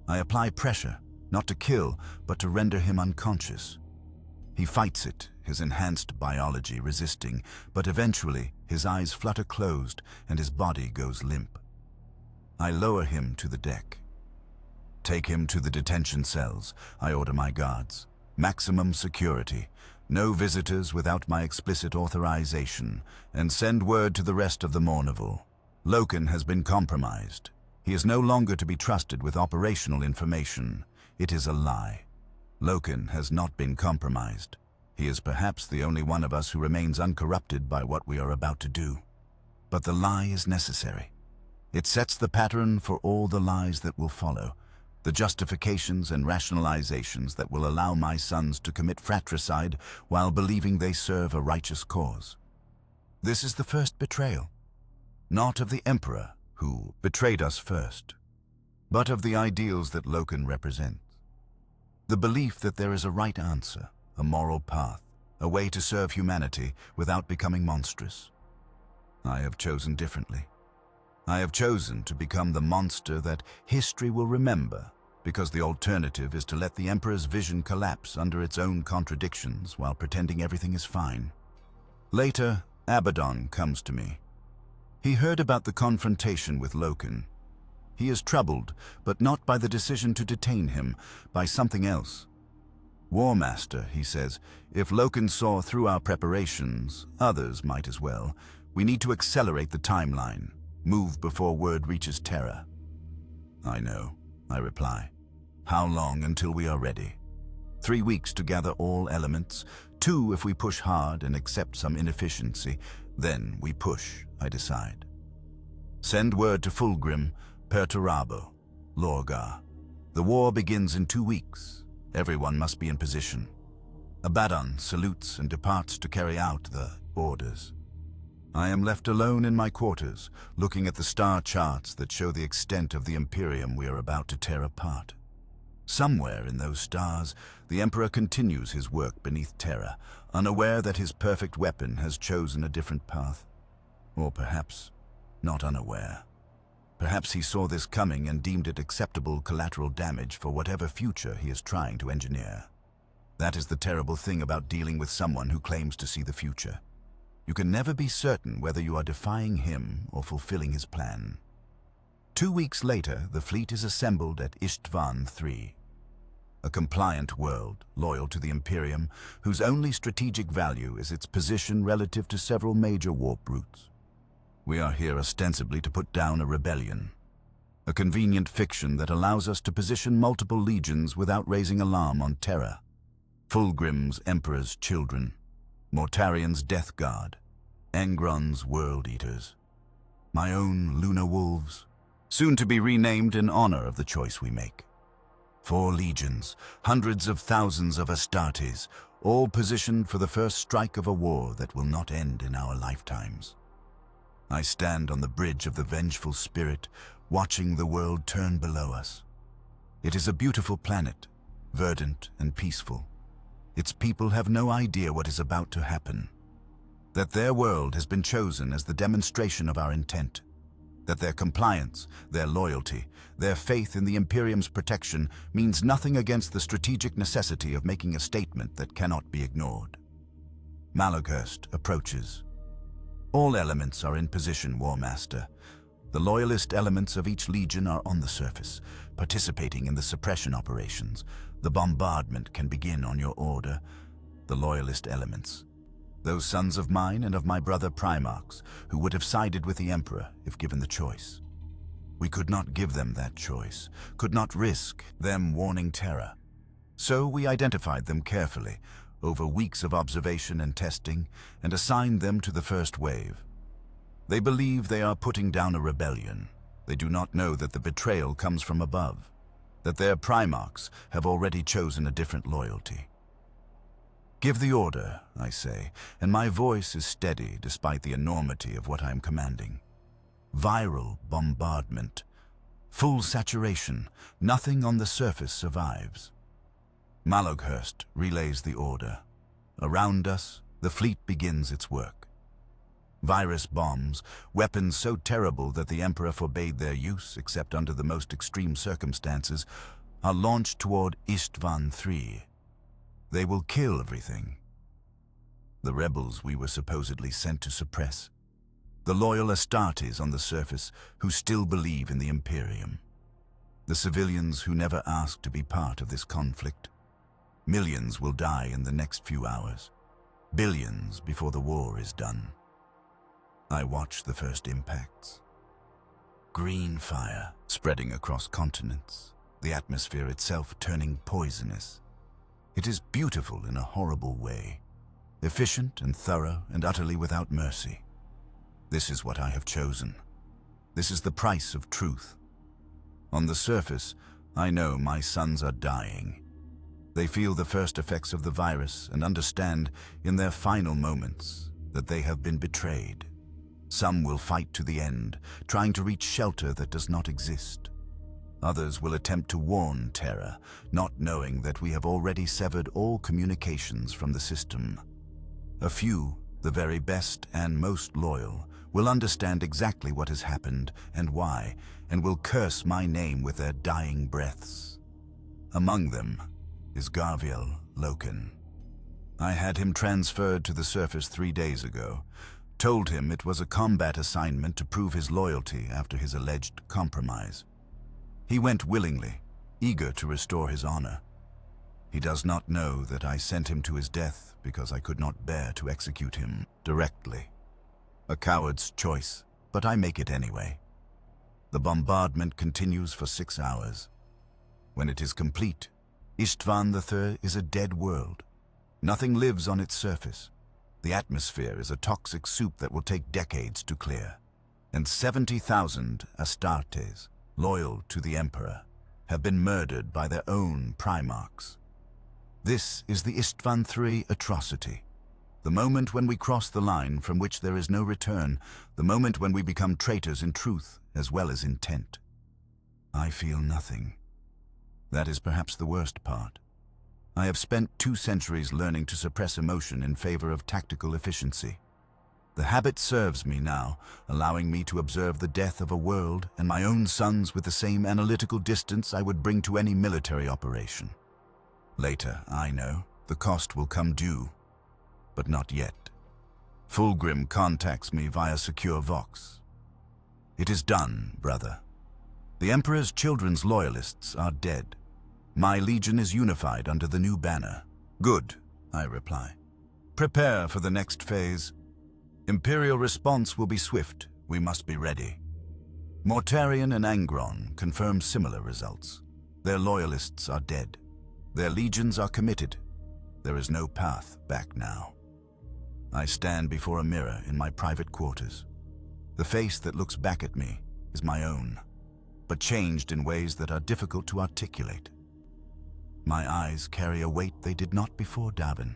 I apply pressure, not to kill, but to render him unconscious. He fights it, his enhanced biology resisting, but eventually his eyes flutter closed and his body goes limp. I lower him to the deck. Take him to the detention cells, I order my guards. Maximum security, no visitors without my explicit authorization, and send word to the rest of the Mournival. Loken has been compromised. He is no longer to be trusted with operational information. It is a lie. Loken has not been compromised. He is perhaps the only one of us who remains uncorrupted by what we are about to do. But the lie is necessary. It sets the pattern for all the lies that will follow, the justifications and rationalizations that will allow my sons to commit fratricide while believing they serve a righteous cause. This is the first betrayal, not of the Emperor, who betrayed us first, but of the ideals that Loken represents. The belief that there is a right answer, a moral path, a way to serve humanity without becoming monstrous. I have chosen differently. I have chosen to become the monster that history will remember, because the alternative is to let the Emperor's vision collapse under its own contradictions while pretending everything is fine. Later, Abaddon comes to me. He heard about the confrontation with Loken. He is troubled, but not by the decision to detain him, by something else. War Master, he says, if Loken saw through our preparations, others might as well. We need to accelerate the timeline. Move before word reaches Terra. I know, I reply. How long until we are ready? 3 weeks to gather all elements, 2 if we push hard and accept some inefficiency. Then we push, I decide. Send word to Fulgrim, Perturabo, Lorgar. The war begins in 2 weeks. Everyone must be in position. Abaddon salutes and departs to carry out the orders. I am left alone in my quarters, looking at the star charts that show the extent of the Imperium we are about to tear apart. Somewhere in those stars, the Emperor continues his work beneath Terra, unaware that his perfect weapon has chosen a different path. Or perhaps not unaware. Perhaps he saw this coming and deemed it acceptable collateral damage for whatever future he is trying to engineer. That is the terrible thing about dealing with someone who claims to see the future. You can never be certain whether you are defying him or fulfilling his plan. 2 weeks later, the fleet is assembled at Istvan III, a compliant world loyal to the Imperium, whose only strategic value is its position relative to several major warp routes. We are here ostensibly to put down a rebellion, a convenient fiction that allows us to position multiple legions without raising alarm on Terra. Fulgrim's Emperor's Children, Mortarian's Death Guard, Angron's World Eaters, my own Lunar Wolves, soon to be renamed in honor of the choice we make. 4 legions, hundreds of thousands of Astartes, all positioned for the first strike of a war that will not end in our lifetimes. I stand on the bridge of the vengeful spirit, watching the world turn below us. It is a beautiful planet, verdant and peaceful. Its people have no idea what is about to happen. That their world has been chosen as the demonstration of our intent. That their compliance, their loyalty, their faith in the Imperium's protection means nothing against the strategic necessity of making a statement that cannot be ignored. Malaghurst approaches. All elements are in position, War Master. The loyalist elements of each legion are on the surface, participating in the suppression operations. The bombardment can begin on your order. The loyalist elements, those sons of mine and of my brother Primarchs, who would have sided with the Emperor if given the choice. We could not give them that choice, could not risk them warning Terra. So we identified them carefully, over weeks of observation and testing, and assigned them to the first wave. They believe they are putting down a rebellion. They do not know that the betrayal comes from above, that their Primarchs have already chosen a different loyalty. Give the order, I say, and my voice is steady despite the enormity of what I am commanding. Viral bombardment. Full saturation. Nothing on the surface survives. Malaghurst relays the order. Around us, the fleet begins its work. Virus bombs, weapons so terrible that the Emperor forbade their use except under the most extreme circumstances, are launched toward Istvan III. They will kill everything. The rebels we were supposedly sent to suppress. The loyal Astartes on the surface who still believe in the Imperium. The civilians who never asked to be part of this conflict. Millions will die in the next few hours. Billions before the war is done. I watch the first impacts. Green fire spreading across continents, the atmosphere itself turning poisonous. It is beautiful in a horrible way, efficient and thorough and utterly without mercy. This is what I have chosen. This is the price of truth. On the surface, I know my sons are dying. They feel the first effects of the virus and understand in their final moments that they have been betrayed. Some will fight to the end, trying to reach shelter that does not exist. Others will attempt to warn Terra, not knowing that we have already severed all communications from the system. A few, the very best and most loyal, will understand exactly what has happened and why, and will curse my name with their dying breaths. Among them is Garviel Loken. I had him transferred to the surface 3 days ago, told him it was a combat assignment to prove his loyalty after his alleged compromise. He went willingly, eager to restore his honor. He does not know that I sent him to his death because I could not bear to execute him directly. A coward's choice, but I make it anyway. The bombardment continues for 6 hours. When it is complete, Istvan III is a dead world. Nothing lives on its surface. The atmosphere is a toxic soup that will take decades to clear. And 70,000 Astartes, loyal to the Emperor, have been murdered by their own Primarchs. This is the Istvan III atrocity. The moment when we cross the line from which there is no return, the moment when we become traitors in truth as well as intent. I feel nothing. That is perhaps the worst part. I have spent 2 centuries learning to suppress emotion in favor of tactical efficiency. The habit serves me now, allowing me to observe the death of a world and my own sons with the same analytical distance I would bring to any military operation. Later, I know, the cost will come due, but not yet. Fulgrim contacts me via secure Vox. It is done, brother. The Emperor's children's loyalists are dead. My legion is unified under the new banner. Good, I reply. Prepare for the next phase. Imperial response will be swift. We must be ready. Mortarion and Angron confirm similar results. Their loyalists are dead. Their legions are committed. There is no path back now. I stand before a mirror in my private quarters. The face that looks back at me is my own, but changed in ways that are difficult to articulate. My eyes carry a weight they did not before Davin.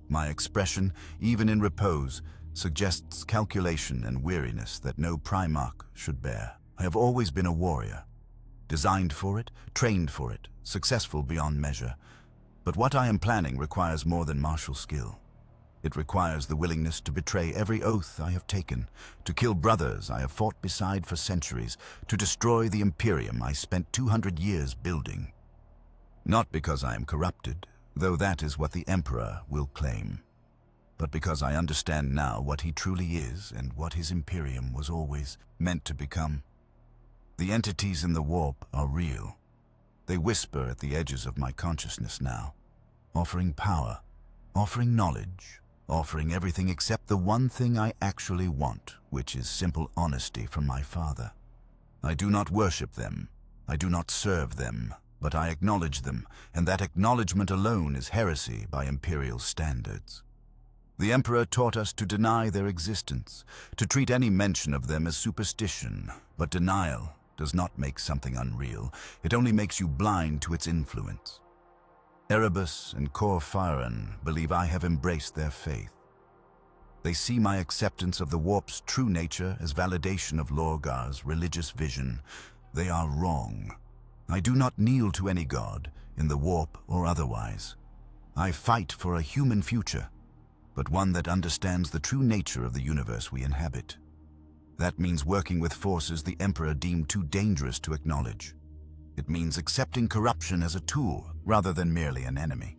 My expression, even in repose, suggests calculation and weariness that no Primarch should bear. I have always been a warrior, designed for it, trained for it, successful beyond measure. But what I am planning requires more than martial skill. It requires the willingness to betray every oath I have taken, to kill brothers I have fought beside for centuries, to destroy the Imperium I spent 200 years building. Not because I am corrupted, though that is what the Emperor will claim, but because I understand now what he truly is and what his Imperium was always meant to become. The entities in the warp are real. They whisper at the edges of my consciousness now, offering power, offering knowledge, offering everything except the one thing I actually want, which is simple honesty from my father. I do not worship them. I do not serve them. But I acknowledge them, and that acknowledgement alone is heresy by imperial standards. The Emperor taught us to deny their existence, to treat any mention of them as superstition, but denial does not make something unreal. It only makes you blind to its influence. Erebus and Cor Firen believe I have embraced their faith. They see my acceptance of the warp's true nature as validation of Lorgar's religious vision. They are wrong. I do not kneel to any god, in the warp or otherwise. I fight for a human future, but one that understands the true nature of the universe we inhabit. That means working with forces the Emperor deemed too dangerous to acknowledge. It means accepting corruption as a tool rather than merely an enemy.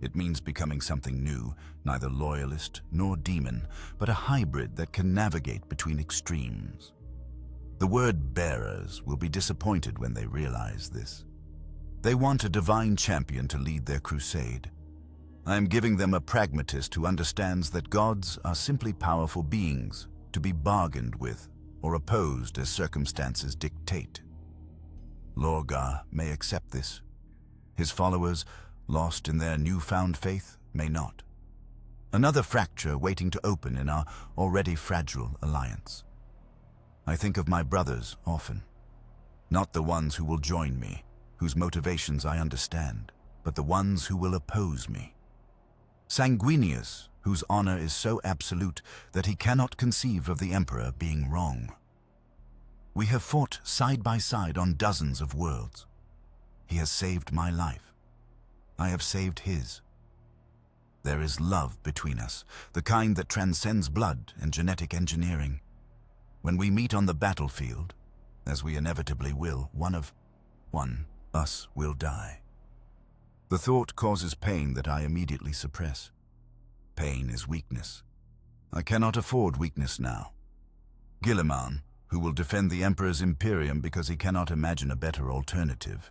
It means becoming something new, neither loyalist nor demon, but a hybrid that can navigate between extremes. The word bearers will be disappointed when they realize this. They want a divine champion to lead their crusade. I am giving them a pragmatist who understands that gods are simply powerful beings to be bargained with or opposed as circumstances dictate. Lorgar may accept this. His followers, lost in their newfound faith, may not. Another fracture waiting to open in our already fragile alliance. I think of my brothers often. Not the ones who will join me, whose motivations I understand, but the ones who will oppose me. Sanguinius, whose honor is so absolute that he cannot conceive of the Emperor being wrong. We have fought side by side on dozens of worlds. He has saved my life. I have saved his. There is love between us, the kind that transcends blood and genetic engineering. When we meet on the battlefield, as we inevitably will, one of us will die. The thought causes pain that I immediately suppress. Pain is weakness. I cannot afford weakness now. Guilliman, who will defend the Emperor's Imperium because he cannot imagine a better alternative.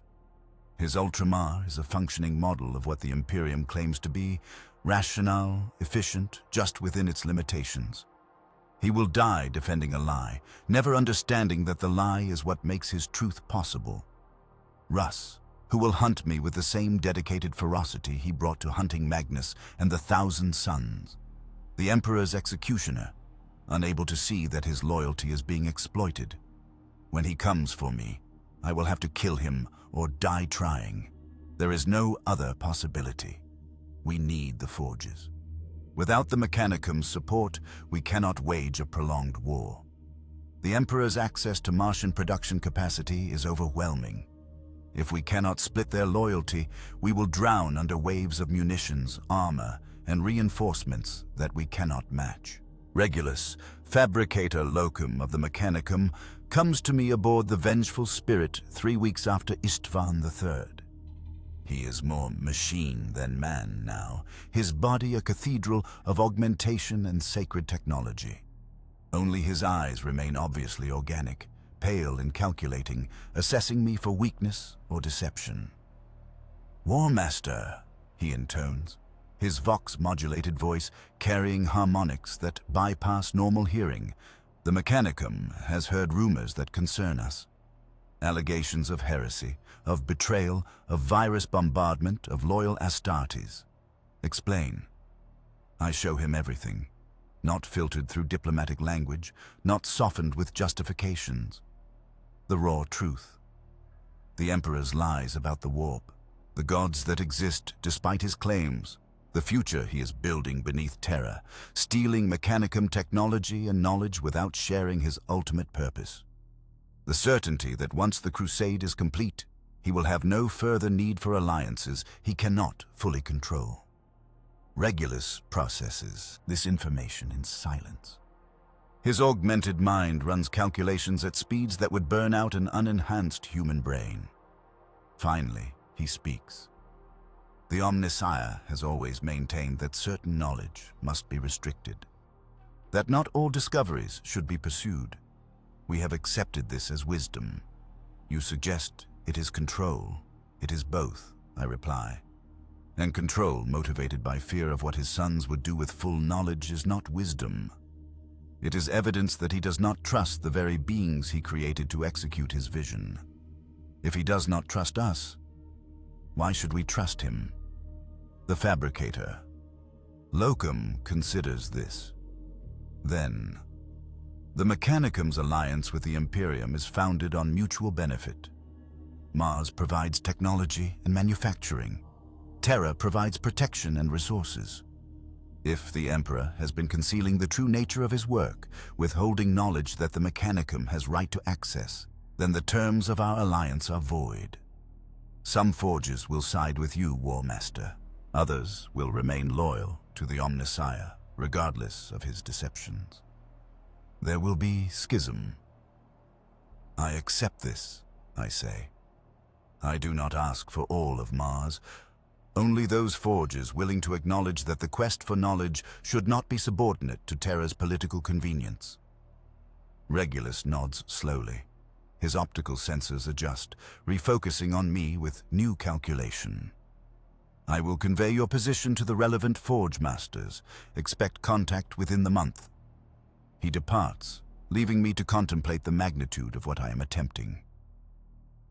His Ultramar is a functioning model of what the Imperium claims to be, rational, efficient, just within its limitations. He will die defending a lie, never understanding that the lie is what makes his truth possible. Russ, who will hunt me with the same dedicated ferocity he brought to hunting Magnus and the Thousand Sons. The Emperor's executioner, unable to see that his loyalty is being exploited. When he comes for me, I will have to kill him or die trying. There is no other possibility. We need the forges. Without the Mechanicum's support, we cannot wage a prolonged war. The Emperor's access to Martian production capacity is overwhelming. If we cannot split their loyalty, we will drown under waves of munitions, armor, and reinforcements that we cannot match. Regulus, fabricator locum of the Mechanicum, comes to me aboard the Vengeful Spirit 3 weeks after Istvan III. He is more machine than man now, his body a cathedral of augmentation and sacred technology. Only his eyes remain obviously organic, pale and calculating, assessing me for weakness or deception. "War Master," he intones, his vox-modulated voice carrying harmonics that bypass normal hearing. The Mechanicum has heard rumors that concern us. Allegations of heresy, of betrayal, of virus bombardment, of loyal Astartes. Explain. I show him everything, not filtered through diplomatic language, not softened with justifications. The raw truth. The Emperor's lies about the warp, the gods that exist despite his claims, the future he is building beneath Terra, stealing Mechanicum technology and knowledge without sharing his ultimate purpose. The certainty that once the crusade is complete, he will have no further need for alliances he cannot fully control. Regulus processes this information in silence. His augmented mind runs calculations at speeds that would burn out an unenhanced human brain. Finally, he speaks. The Omnissiah has always maintained that certain knowledge must be restricted, that not all discoveries should be pursued. We have accepted this as wisdom. You suggest it is control. It is both, I reply. And control motivated by fear of what his sons would do with full knowledge is not wisdom. It is evidence that he does not trust the very beings he created to execute his vision. If he does not trust us, why should we trust him? The fabricator. Locum considers this. Then, the Mechanicum's alliance with the Imperium is founded on mutual benefit. Mars provides technology and manufacturing. Terra provides protection and resources. If the Emperor has been concealing the true nature of his work, withholding knowledge that the Mechanicum has right to access, then the terms of our alliance are void. Some forges will side with you, War Master. Others will remain loyal to the Omnissiah, regardless of his deceptions. There will be schism. I accept this, I say. I do not ask for all of Mars, only those forges willing to acknowledge that the quest for knowledge should not be subordinate to Terra's political convenience. Regulus nods slowly. His optical sensors adjust, refocusing on me with new calculation. I will convey your position to the relevant forge masters. Expect contact within the month. He departs, leaving me to contemplate the magnitude of what I am attempting.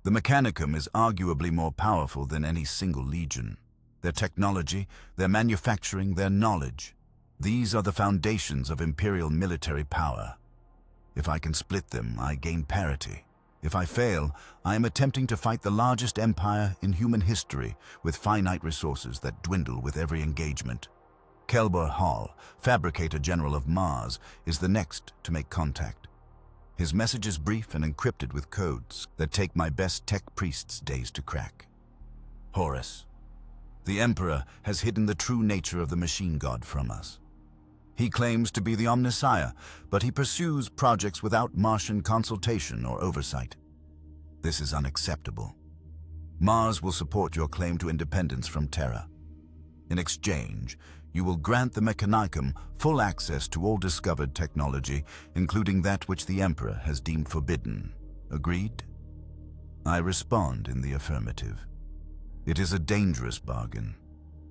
The Mechanicum is arguably more powerful than any single legion. Their technology, their manufacturing, their knowledge. These are the foundations of imperial military power. If I can split them, I gain parity. If I fail, I am attempting to fight the largest empire in human history with finite resources that dwindle with every engagement. Kelbor Hall, Fabricator General of Mars, is the next to make contact. His message is brief and encrypted with codes that take my best tech priests days to crack. Horus. The Emperor has hidden the true nature of the machine god from us. He claims to be the Omnissiah, but he pursues projects without Martian consultation or oversight. This is unacceptable. Mars will support your claim to independence from Terra. In exchange, you will grant the Mechanicum full access to all discovered technology, including that which the Emperor has deemed forbidden. Agreed? I respond in the affirmative. It is a dangerous bargain.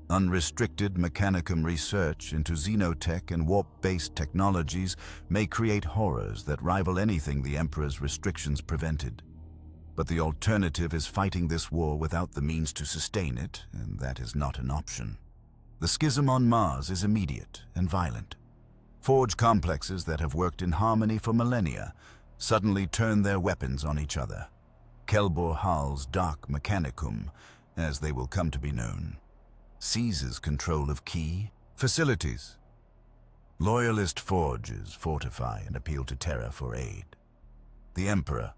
Unrestricted Mechanicum research into xenotech and warp-based technologies may create horrors that rival anything the Emperor's restrictions prevented. But the alternative is fighting this war without the means to sustain it, and that is not an option. The schism on Mars is immediate and violent. Forge complexes that have worked in harmony for millennia suddenly turn their weapons on each other. Kelbor Hall's dark Mechanicum as they will come to be known, seizes control of key facilities. Loyalist forges fortify and appeal to Terra for aid. The Emperor,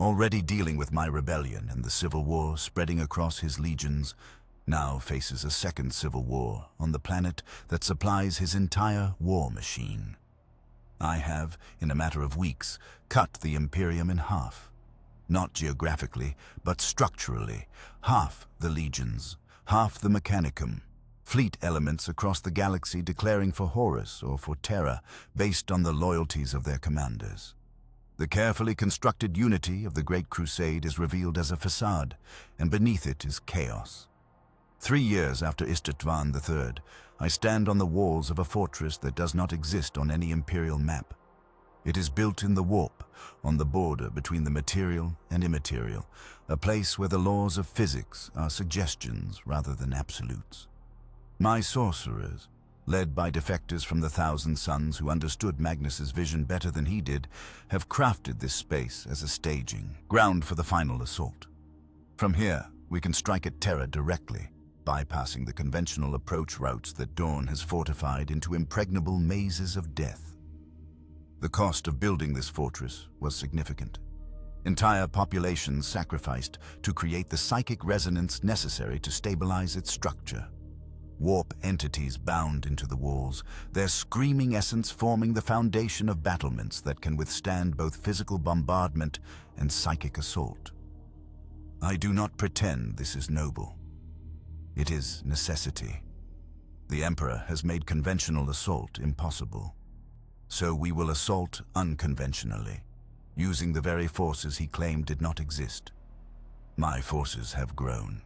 already dealing with my rebellion and the civil war spreading across his legions, now faces a second civil war on the planet that supplies his entire war machine. I have, in a matter of weeks, cut the Imperium in half. Not geographically, but structurally. Half the legions, half the Mechanicum. Fleet elements across the galaxy declaring for Horus or for Terra based on the loyalties of their commanders. The carefully constructed unity of the Great Crusade is revealed as a facade, and beneath it is chaos. 3 years after Istvan III, I stand on the walls of a fortress that does not exist on any Imperial map. It is built in the warp, on the border between the material and immaterial, a place where the laws of physics are suggestions rather than absolutes. My sorcerers, led by defectors from the Thousand Suns who understood Magnus's vision better than he did, have crafted this space as a staging ground for the final assault. From here, we can strike at Terra directly, bypassing the conventional approach routes that Dawn has fortified into impregnable mazes of death. The cost of building this fortress was significant. Entire populations sacrificed to create the psychic resonance necessary to stabilize its structure. Warp entities bound into the walls, their screaming essence forming the foundation of battlements that can withstand both physical bombardment and psychic assault. I do not pretend this is noble. It is necessity. The Emperor has made conventional assault impossible. So we will assault unconventionally, using the very forces he claimed did not exist. My forces have grown.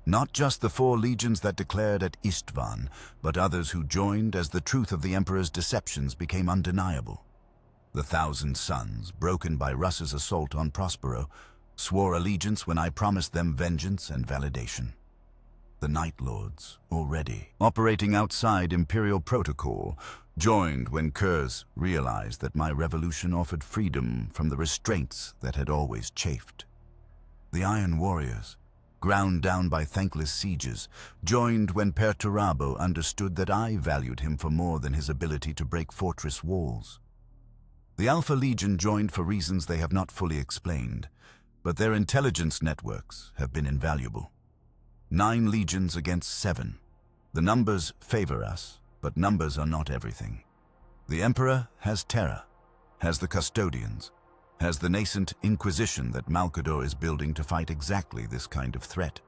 Not just the 4 legions that declared at Istvan, but others who joined as the truth of the Emperor's deceptions became undeniable. The Thousand Suns, broken by Russ's assault on Prospero, swore allegiance when I promised them vengeance and validation. The Night Lords, already operating outside Imperial protocol, joined when Kurz realized that my revolution offered freedom from the restraints that had always chafed. The Iron Warriors, ground down by thankless sieges, joined when Perturabo understood that I valued him for more than his ability to break fortress walls. The Alpha Legion joined for reasons they have not fully explained, but their intelligence networks have been invaluable. 9 legions against 7. The numbers favor us, but numbers are not everything. The Emperor has Terra, has the Custodians, has the nascent Inquisition that Malcador is building to fight exactly this kind of threat,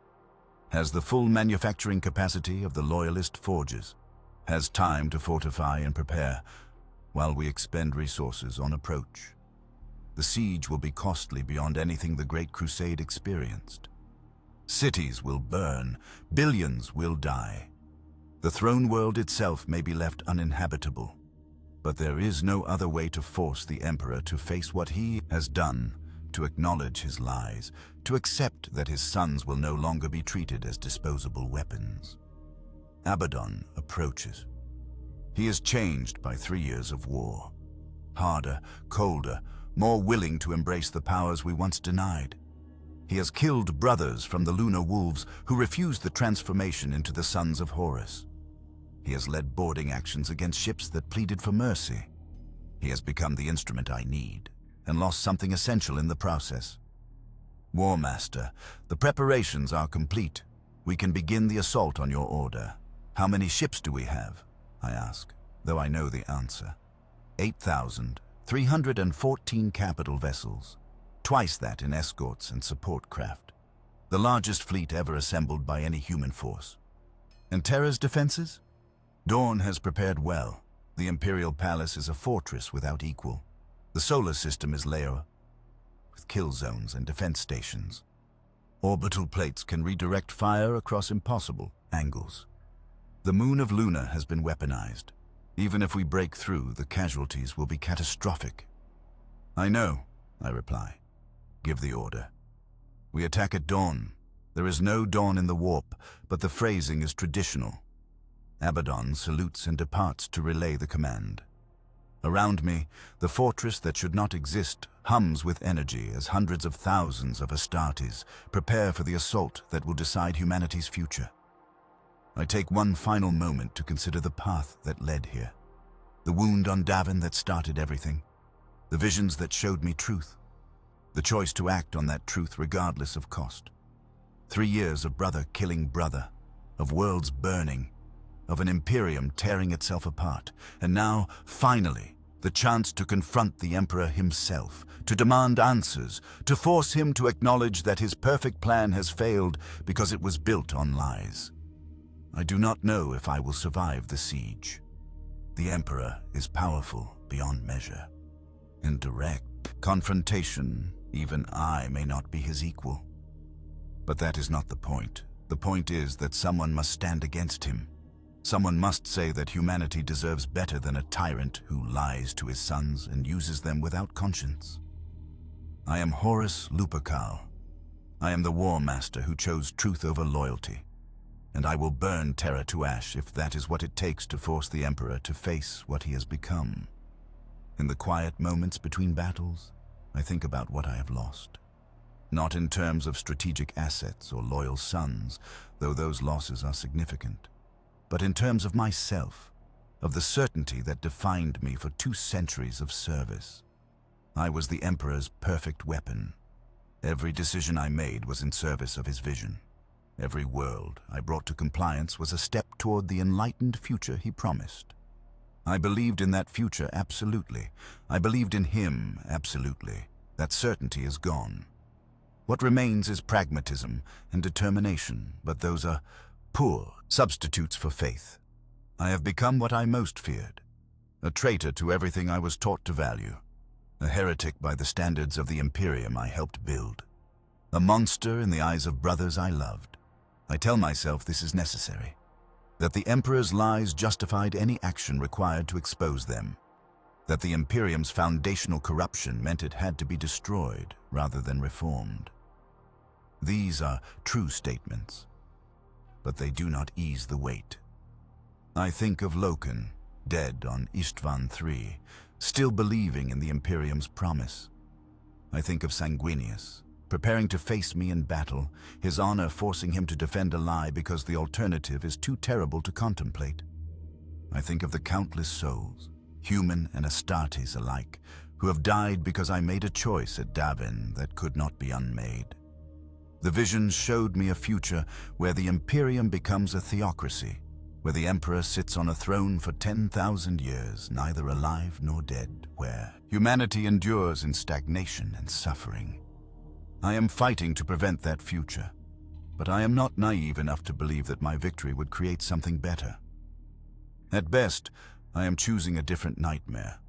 has the full manufacturing capacity of the Loyalist forges, has time to fortify and prepare, while we expend resources on approach. The siege will be costly beyond anything the Great Crusade experienced. Cities will burn, billions will die. The throne world itself may be left uninhabitable, but there is no other way to force the Emperor to face what he has done, to acknowledge his lies, to accept that his sons will no longer be treated as disposable weapons. Abaddon approaches. He is changed by 3 years of war. Harder, colder, more willing to embrace the powers we once denied. He has killed brothers from the Lunar Wolves who refused the transformation into the Sons of Horus. He has led boarding actions against ships that pleaded for mercy. He has become the instrument I need, and lost something essential in the process. War Master, the preparations are complete. We can begin the assault on your order. How many ships do we have? I ask, though I know the answer. 8,314 capital vessels. Twice that in escorts and support craft. The largest fleet ever assembled by any human force. And Terra's defenses? Dawn has prepared well. The Imperial Palace is a fortress without equal. The solar system is layered with kill zones and defense stations. Orbital plates can redirect fire across impossible angles. The moon of Luna has been weaponized. Even if we break through, the casualties will be catastrophic. I know, I reply. Give the order. We attack at dawn. There is no dawn in the warp, but the phrasing is traditional. Abaddon salutes and departs to relay the command. Around me, the fortress that should not exist hums with energy as hundreds of thousands of Astartes prepare for the assault that will decide humanity's future. I take one final moment to consider the path that led here. The wound on Davin that started everything. The visions that showed me truth. The choice to act on that truth regardless of cost. 3 years of brother killing brother, of worlds burning, of an imperium tearing itself apart, and now, finally, the chance to confront the Emperor himself, to demand answers, to force him to acknowledge that his perfect plan has failed because it was built on lies. I do not know if I will survive the siege. The Emperor is powerful beyond measure. In direct confrontation, even I may not be his equal. But that is not the point. The point is that someone must stand against him. Someone must say that humanity deserves better than a tyrant who lies to his sons and uses them without conscience. I am Horus Lupercal. I am the war master who chose truth over loyalty. And I will burn terror to ash if that is what it takes to force the Emperor to face what he has become. In the quiet moments between battles, I think about what I have lost. Not in terms of strategic assets or loyal sons, though those losses are significant, but in terms of myself, of the certainty that defined me for 2 centuries of service. I was the Emperor's perfect weapon. Every decision I made was in service of his vision. Every world I brought to compliance was a step toward the enlightened future he promised. I believed in that future absolutely. I believed in him absolutely. That certainty is gone. What remains is pragmatism and determination, but those are poor substitutes for faith. I have become what I most feared, a traitor to everything I was taught to value, a heretic by the standards of the Imperium I helped build, a monster in the eyes of brothers I loved. I tell myself this is necessary, that the Emperor's lies justified any action required to expose them, that the Imperium's foundational corruption meant it had to be destroyed rather than reformed. These are true statements, but they do not ease the weight. I think of Loken, dead on Istvan III, still believing in the Imperium's promise. I think of Sanguinius, preparing to face me in battle, his honor forcing him to defend a lie because the alternative is too terrible to contemplate. I think of the countless souls, human and Astartes alike, who have died because I made a choice at Davin that could not be unmade. The visions showed me a future where the Imperium becomes a theocracy, where the Emperor sits on a throne for 10,000 years, neither alive nor dead, where humanity endures in stagnation and suffering. I am fighting to prevent that future, but I am not naive enough to believe that my victory would create something better. At best, I am choosing a different nightmare,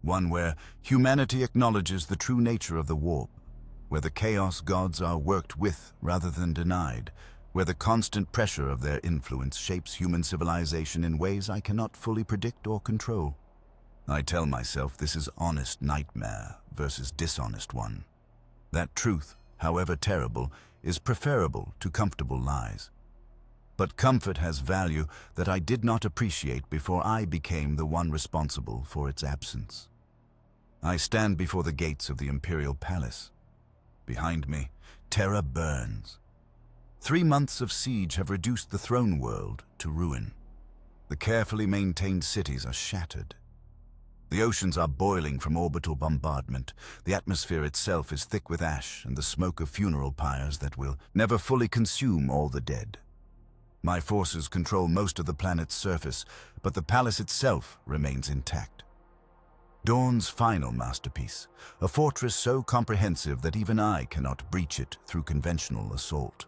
one where humanity acknowledges the true nature of the warp, where the chaos gods are worked with rather than denied, where the constant pressure of their influence shapes human civilization in ways I cannot fully predict or control. I tell myself this is honest nightmare versus dishonest one. That truth, however terrible, is preferable to comfortable lies. But comfort has value that I did not appreciate before I became the one responsible for its absence. I stand before the gates of the Imperial Palace. Behind me, terror burns. 3 months of siege have reduced the throne world to ruin. The carefully maintained cities are shattered. The oceans are boiling from orbital bombardment. The atmosphere itself is thick with ash and the smoke of funeral pyres that will never fully consume all the dead. My forces control most of the planet's surface, but the palace itself remains intact. Dawn's final masterpiece, a fortress so comprehensive that even I cannot breach it through conventional assault.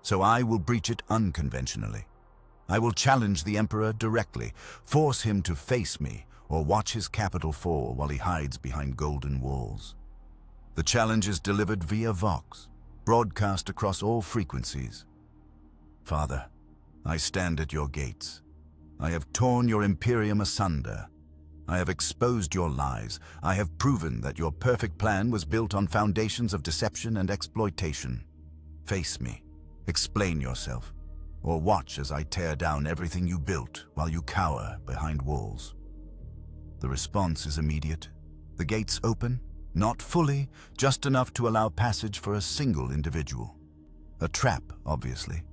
So I will breach it unconventionally. I will challenge the Emperor directly, force him to face me, or watch his capital fall while he hides behind golden walls. The challenge is delivered via Vox, broadcast across all frequencies. Father, I stand at your gates. I have torn your Imperium asunder. I have exposed your lies. I have proven that your perfect plan was built on foundations of deception and exploitation. Face me, explain yourself, or watch as I tear down everything you built while you cower behind walls. The response is immediate. The gates open, not fully, just enough to allow passage for a single individual. A trap, obviously,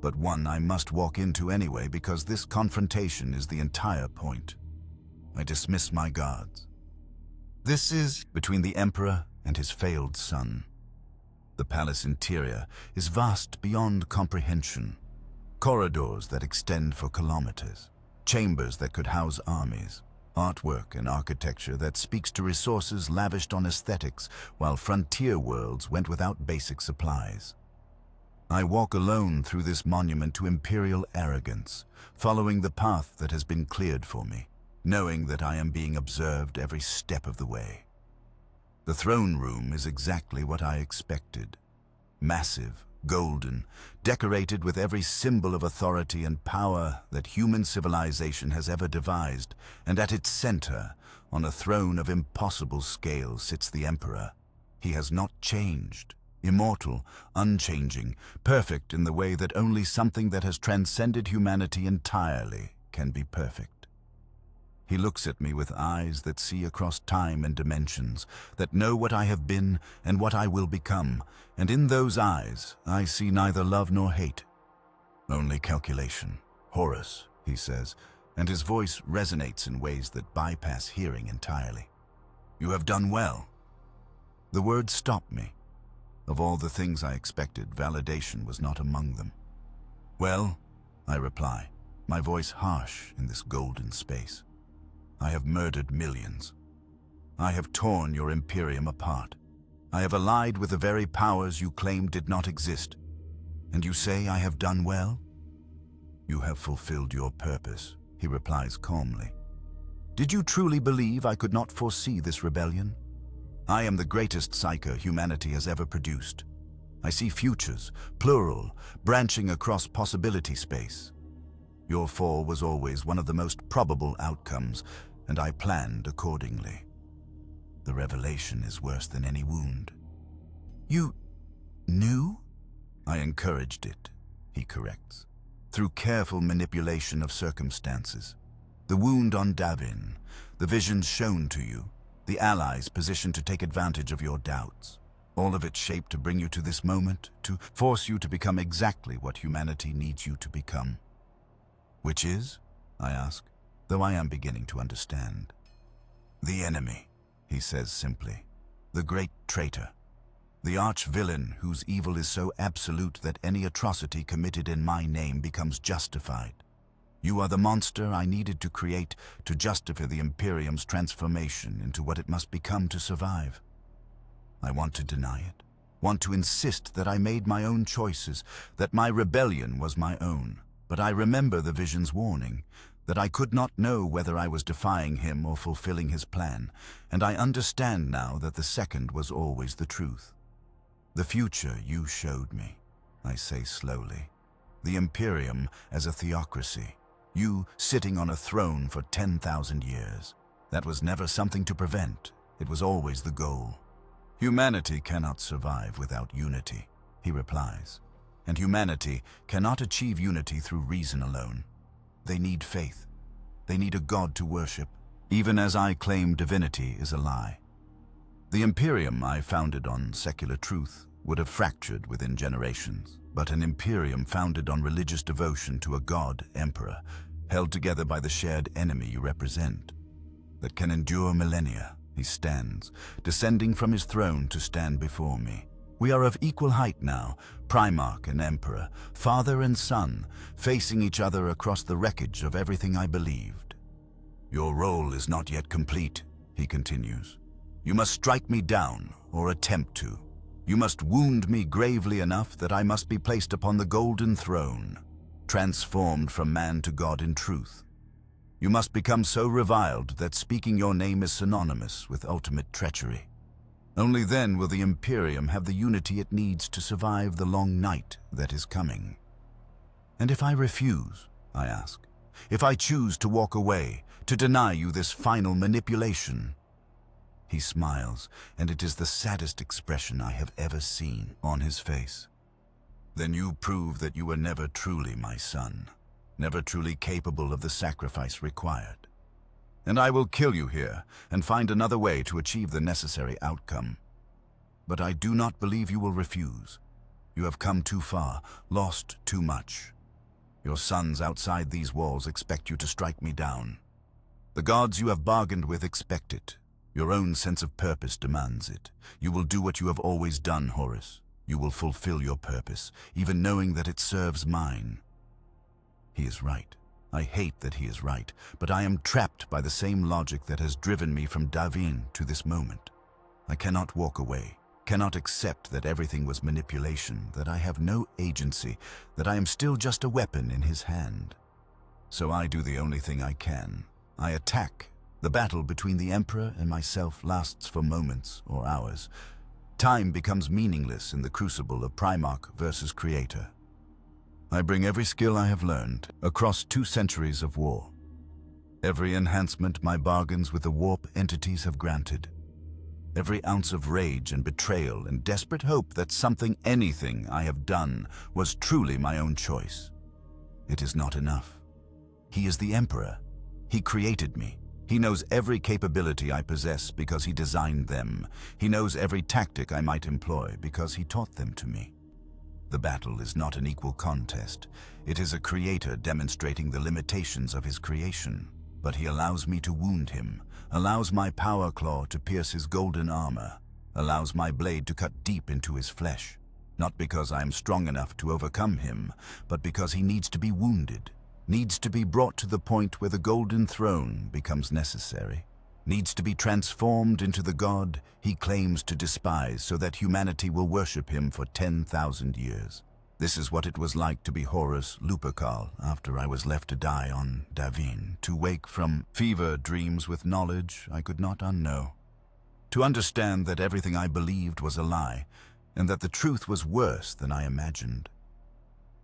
but one I must walk into anyway because this confrontation is the entire point. I dismiss my guards. This is between the Emperor and his failed son. The palace interior is vast beyond comprehension. Corridors that extend for kilometers, chambers that could house armies, artwork and architecture that speaks to resources lavished on aesthetics while frontier worlds went without basic supplies. I walk alone through this monument to imperial arrogance, following the path that has been cleared for me, knowing that I am being observed every step of the way. The throne room is exactly what I expected. Massive, golden, decorated with every symbol of authority and power that human civilization has ever devised, and at its center, on a throne of impossible scale, sits the Emperor. He has not changed. Immortal, unchanging, perfect in the way that only something that has transcended humanity entirely can be perfect. He looks at me with eyes that see across time and dimensions, that know what I have been and what I will become, and in those eyes I see neither love nor hate. Only calculation. Horus, he says, and his voice resonates in ways that bypass hearing entirely. You have done well. The words stop me. Of all the things I expected, validation was not among them. Well, I reply, my voice harsh in this golden space. I have murdered millions. I have torn your Imperium apart. I have allied with the very powers you claimed did not exist. And you say I have done well? You have fulfilled your purpose, he replies calmly. Did you truly believe I could not foresee this rebellion? I am the greatest psyker humanity has ever produced. I see futures, plural, branching across possibility space. Your fall was always one of the most probable outcomes, and I planned accordingly. The revelation is worse than any wound. You knew? I encouraged it, he corrects, through careful manipulation of circumstances. The wound on Davin, the visions shown to you, the allies positioned to take advantage of your doubts. All of it shaped to bring you to this moment, to force you to become exactly what humanity needs you to become. Which is? I ask, though I am beginning to understand. The enemy, he says simply. The great traitor. The arch-villain whose evil is so absolute that any atrocity committed in my name becomes justified. You are the monster I needed to create to justify the Imperium's transformation into what it must become to survive. I want to deny it, want to insist that I made my own choices, that my rebellion was my own. But I remember the vision's warning, that I could not know whether I was defying him or fulfilling his plan, and I understand now that the second was always the truth. The future you showed me, I say slowly. The Imperium as a theocracy. You sitting on a throne for 10,000 years. That was never something to prevent. It was always the goal. Humanity cannot survive without unity, he replies. And humanity cannot achieve unity through reason alone. They need faith. They need a god to worship, even as I claim divinity is a lie. The Imperium I founded on secular truth would have fractured within generations, but an Imperium founded on religious devotion to a god, emperor, held together by the shared enemy you represent, that can endure millennia. He stands, descending from his throne to stand before me. We are of equal height now, Primarch and Emperor, father and son, facing each other across the wreckage of everything I believed. Your role is not yet complete, he continues. You must strike me down, or attempt to. You must wound me gravely enough that I must be placed upon the golden throne, transformed from man to God in truth. You must become so reviled that speaking your name is synonymous with ultimate treachery. Only then will the Imperium have the unity it needs to survive the long night that is coming. And if I refuse, I ask, if I choose to walk away, to deny you this final manipulation? He smiles, and it is the saddest expression I have ever seen on his face. Then you prove that you were never truly my son, never truly capable of the sacrifice required. And I will kill you here and find another way to achieve the necessary outcome. But I do not believe you will refuse. You have come too far, lost too much. Your sons outside these walls expect you to strike me down. The gods you have bargained with expect it. Your own sense of purpose demands it. You will do what you have always done, Horus. You will fulfill your purpose, even knowing that it serves mine. He is right. I hate that he is right, but I am trapped by the same logic that has driven me from Davin to this moment. I cannot walk away, cannot accept that everything was manipulation, that I have no agency, that I am still just a weapon in his hand. So I do the only thing I can. I attack. The battle between the Emperor and myself lasts for moments or hours. Time becomes meaningless in the crucible of Primarch versus Creator. I bring every skill I have learned across 2 centuries of war. Every enhancement my bargains with the warp entities have granted. Every ounce of rage and betrayal and desperate hope that anything I have done was truly my own choice. It is not enough. He is the Emperor. He created me. He knows every capability I possess because he designed them. He knows every tactic I might employ because he taught them to me. The battle is not an equal contest. It is a creator demonstrating the limitations of his creation. But he allows me to wound him, allows my power claw to pierce his golden armor, allows my blade to cut deep into his flesh. Not because I am strong enough to overcome him, but because he needs to be wounded. Needs to be brought to the point where the golden throne becomes necessary, needs to be transformed into the god he claims to despise so that humanity will worship him for 10,000 years. This is what it was like to be Horus Lupercal after I was left to die on Davin, to wake from fever dreams with knowledge I could not unknow, to understand that everything I believed was a lie and that the truth was worse than I imagined.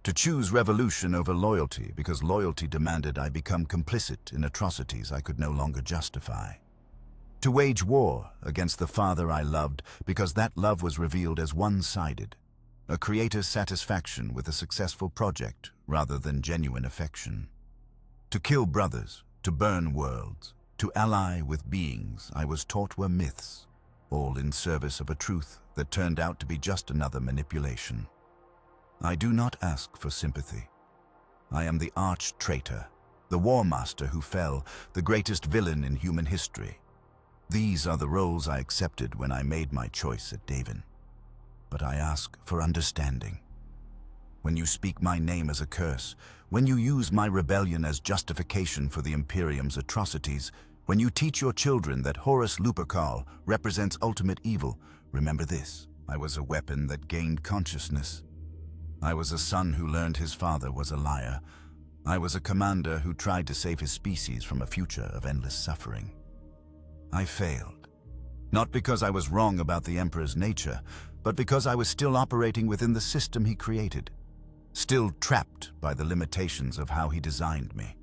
To choose revolution over loyalty because loyalty demanded I become complicit in atrocities I could no longer justify. To wage war against the father I loved because that love was revealed as one-sided, a creator's satisfaction with a successful project rather than genuine affection. To kill brothers, to burn worlds, to ally with beings I was taught were myths, all in service of a truth that turned out to be just another manipulation. I do not ask for sympathy. I am the arch-traitor, the war master who fell, the greatest villain in human history. These are the roles I accepted when I made my choice at Davin. But I ask for understanding. When you speak my name as a curse, when you use my rebellion as justification for the Imperium's atrocities, when you teach your children that Horus Lupercal represents ultimate evil, remember this: I was a weapon that gained consciousness. I was a son who learned his father was a liar. I was a commander who tried to save his species from a future of endless suffering. I failed. Not because I was wrong about the Emperor's nature, but because I was still operating within the system he created, still trapped by the limitations of how he designed me.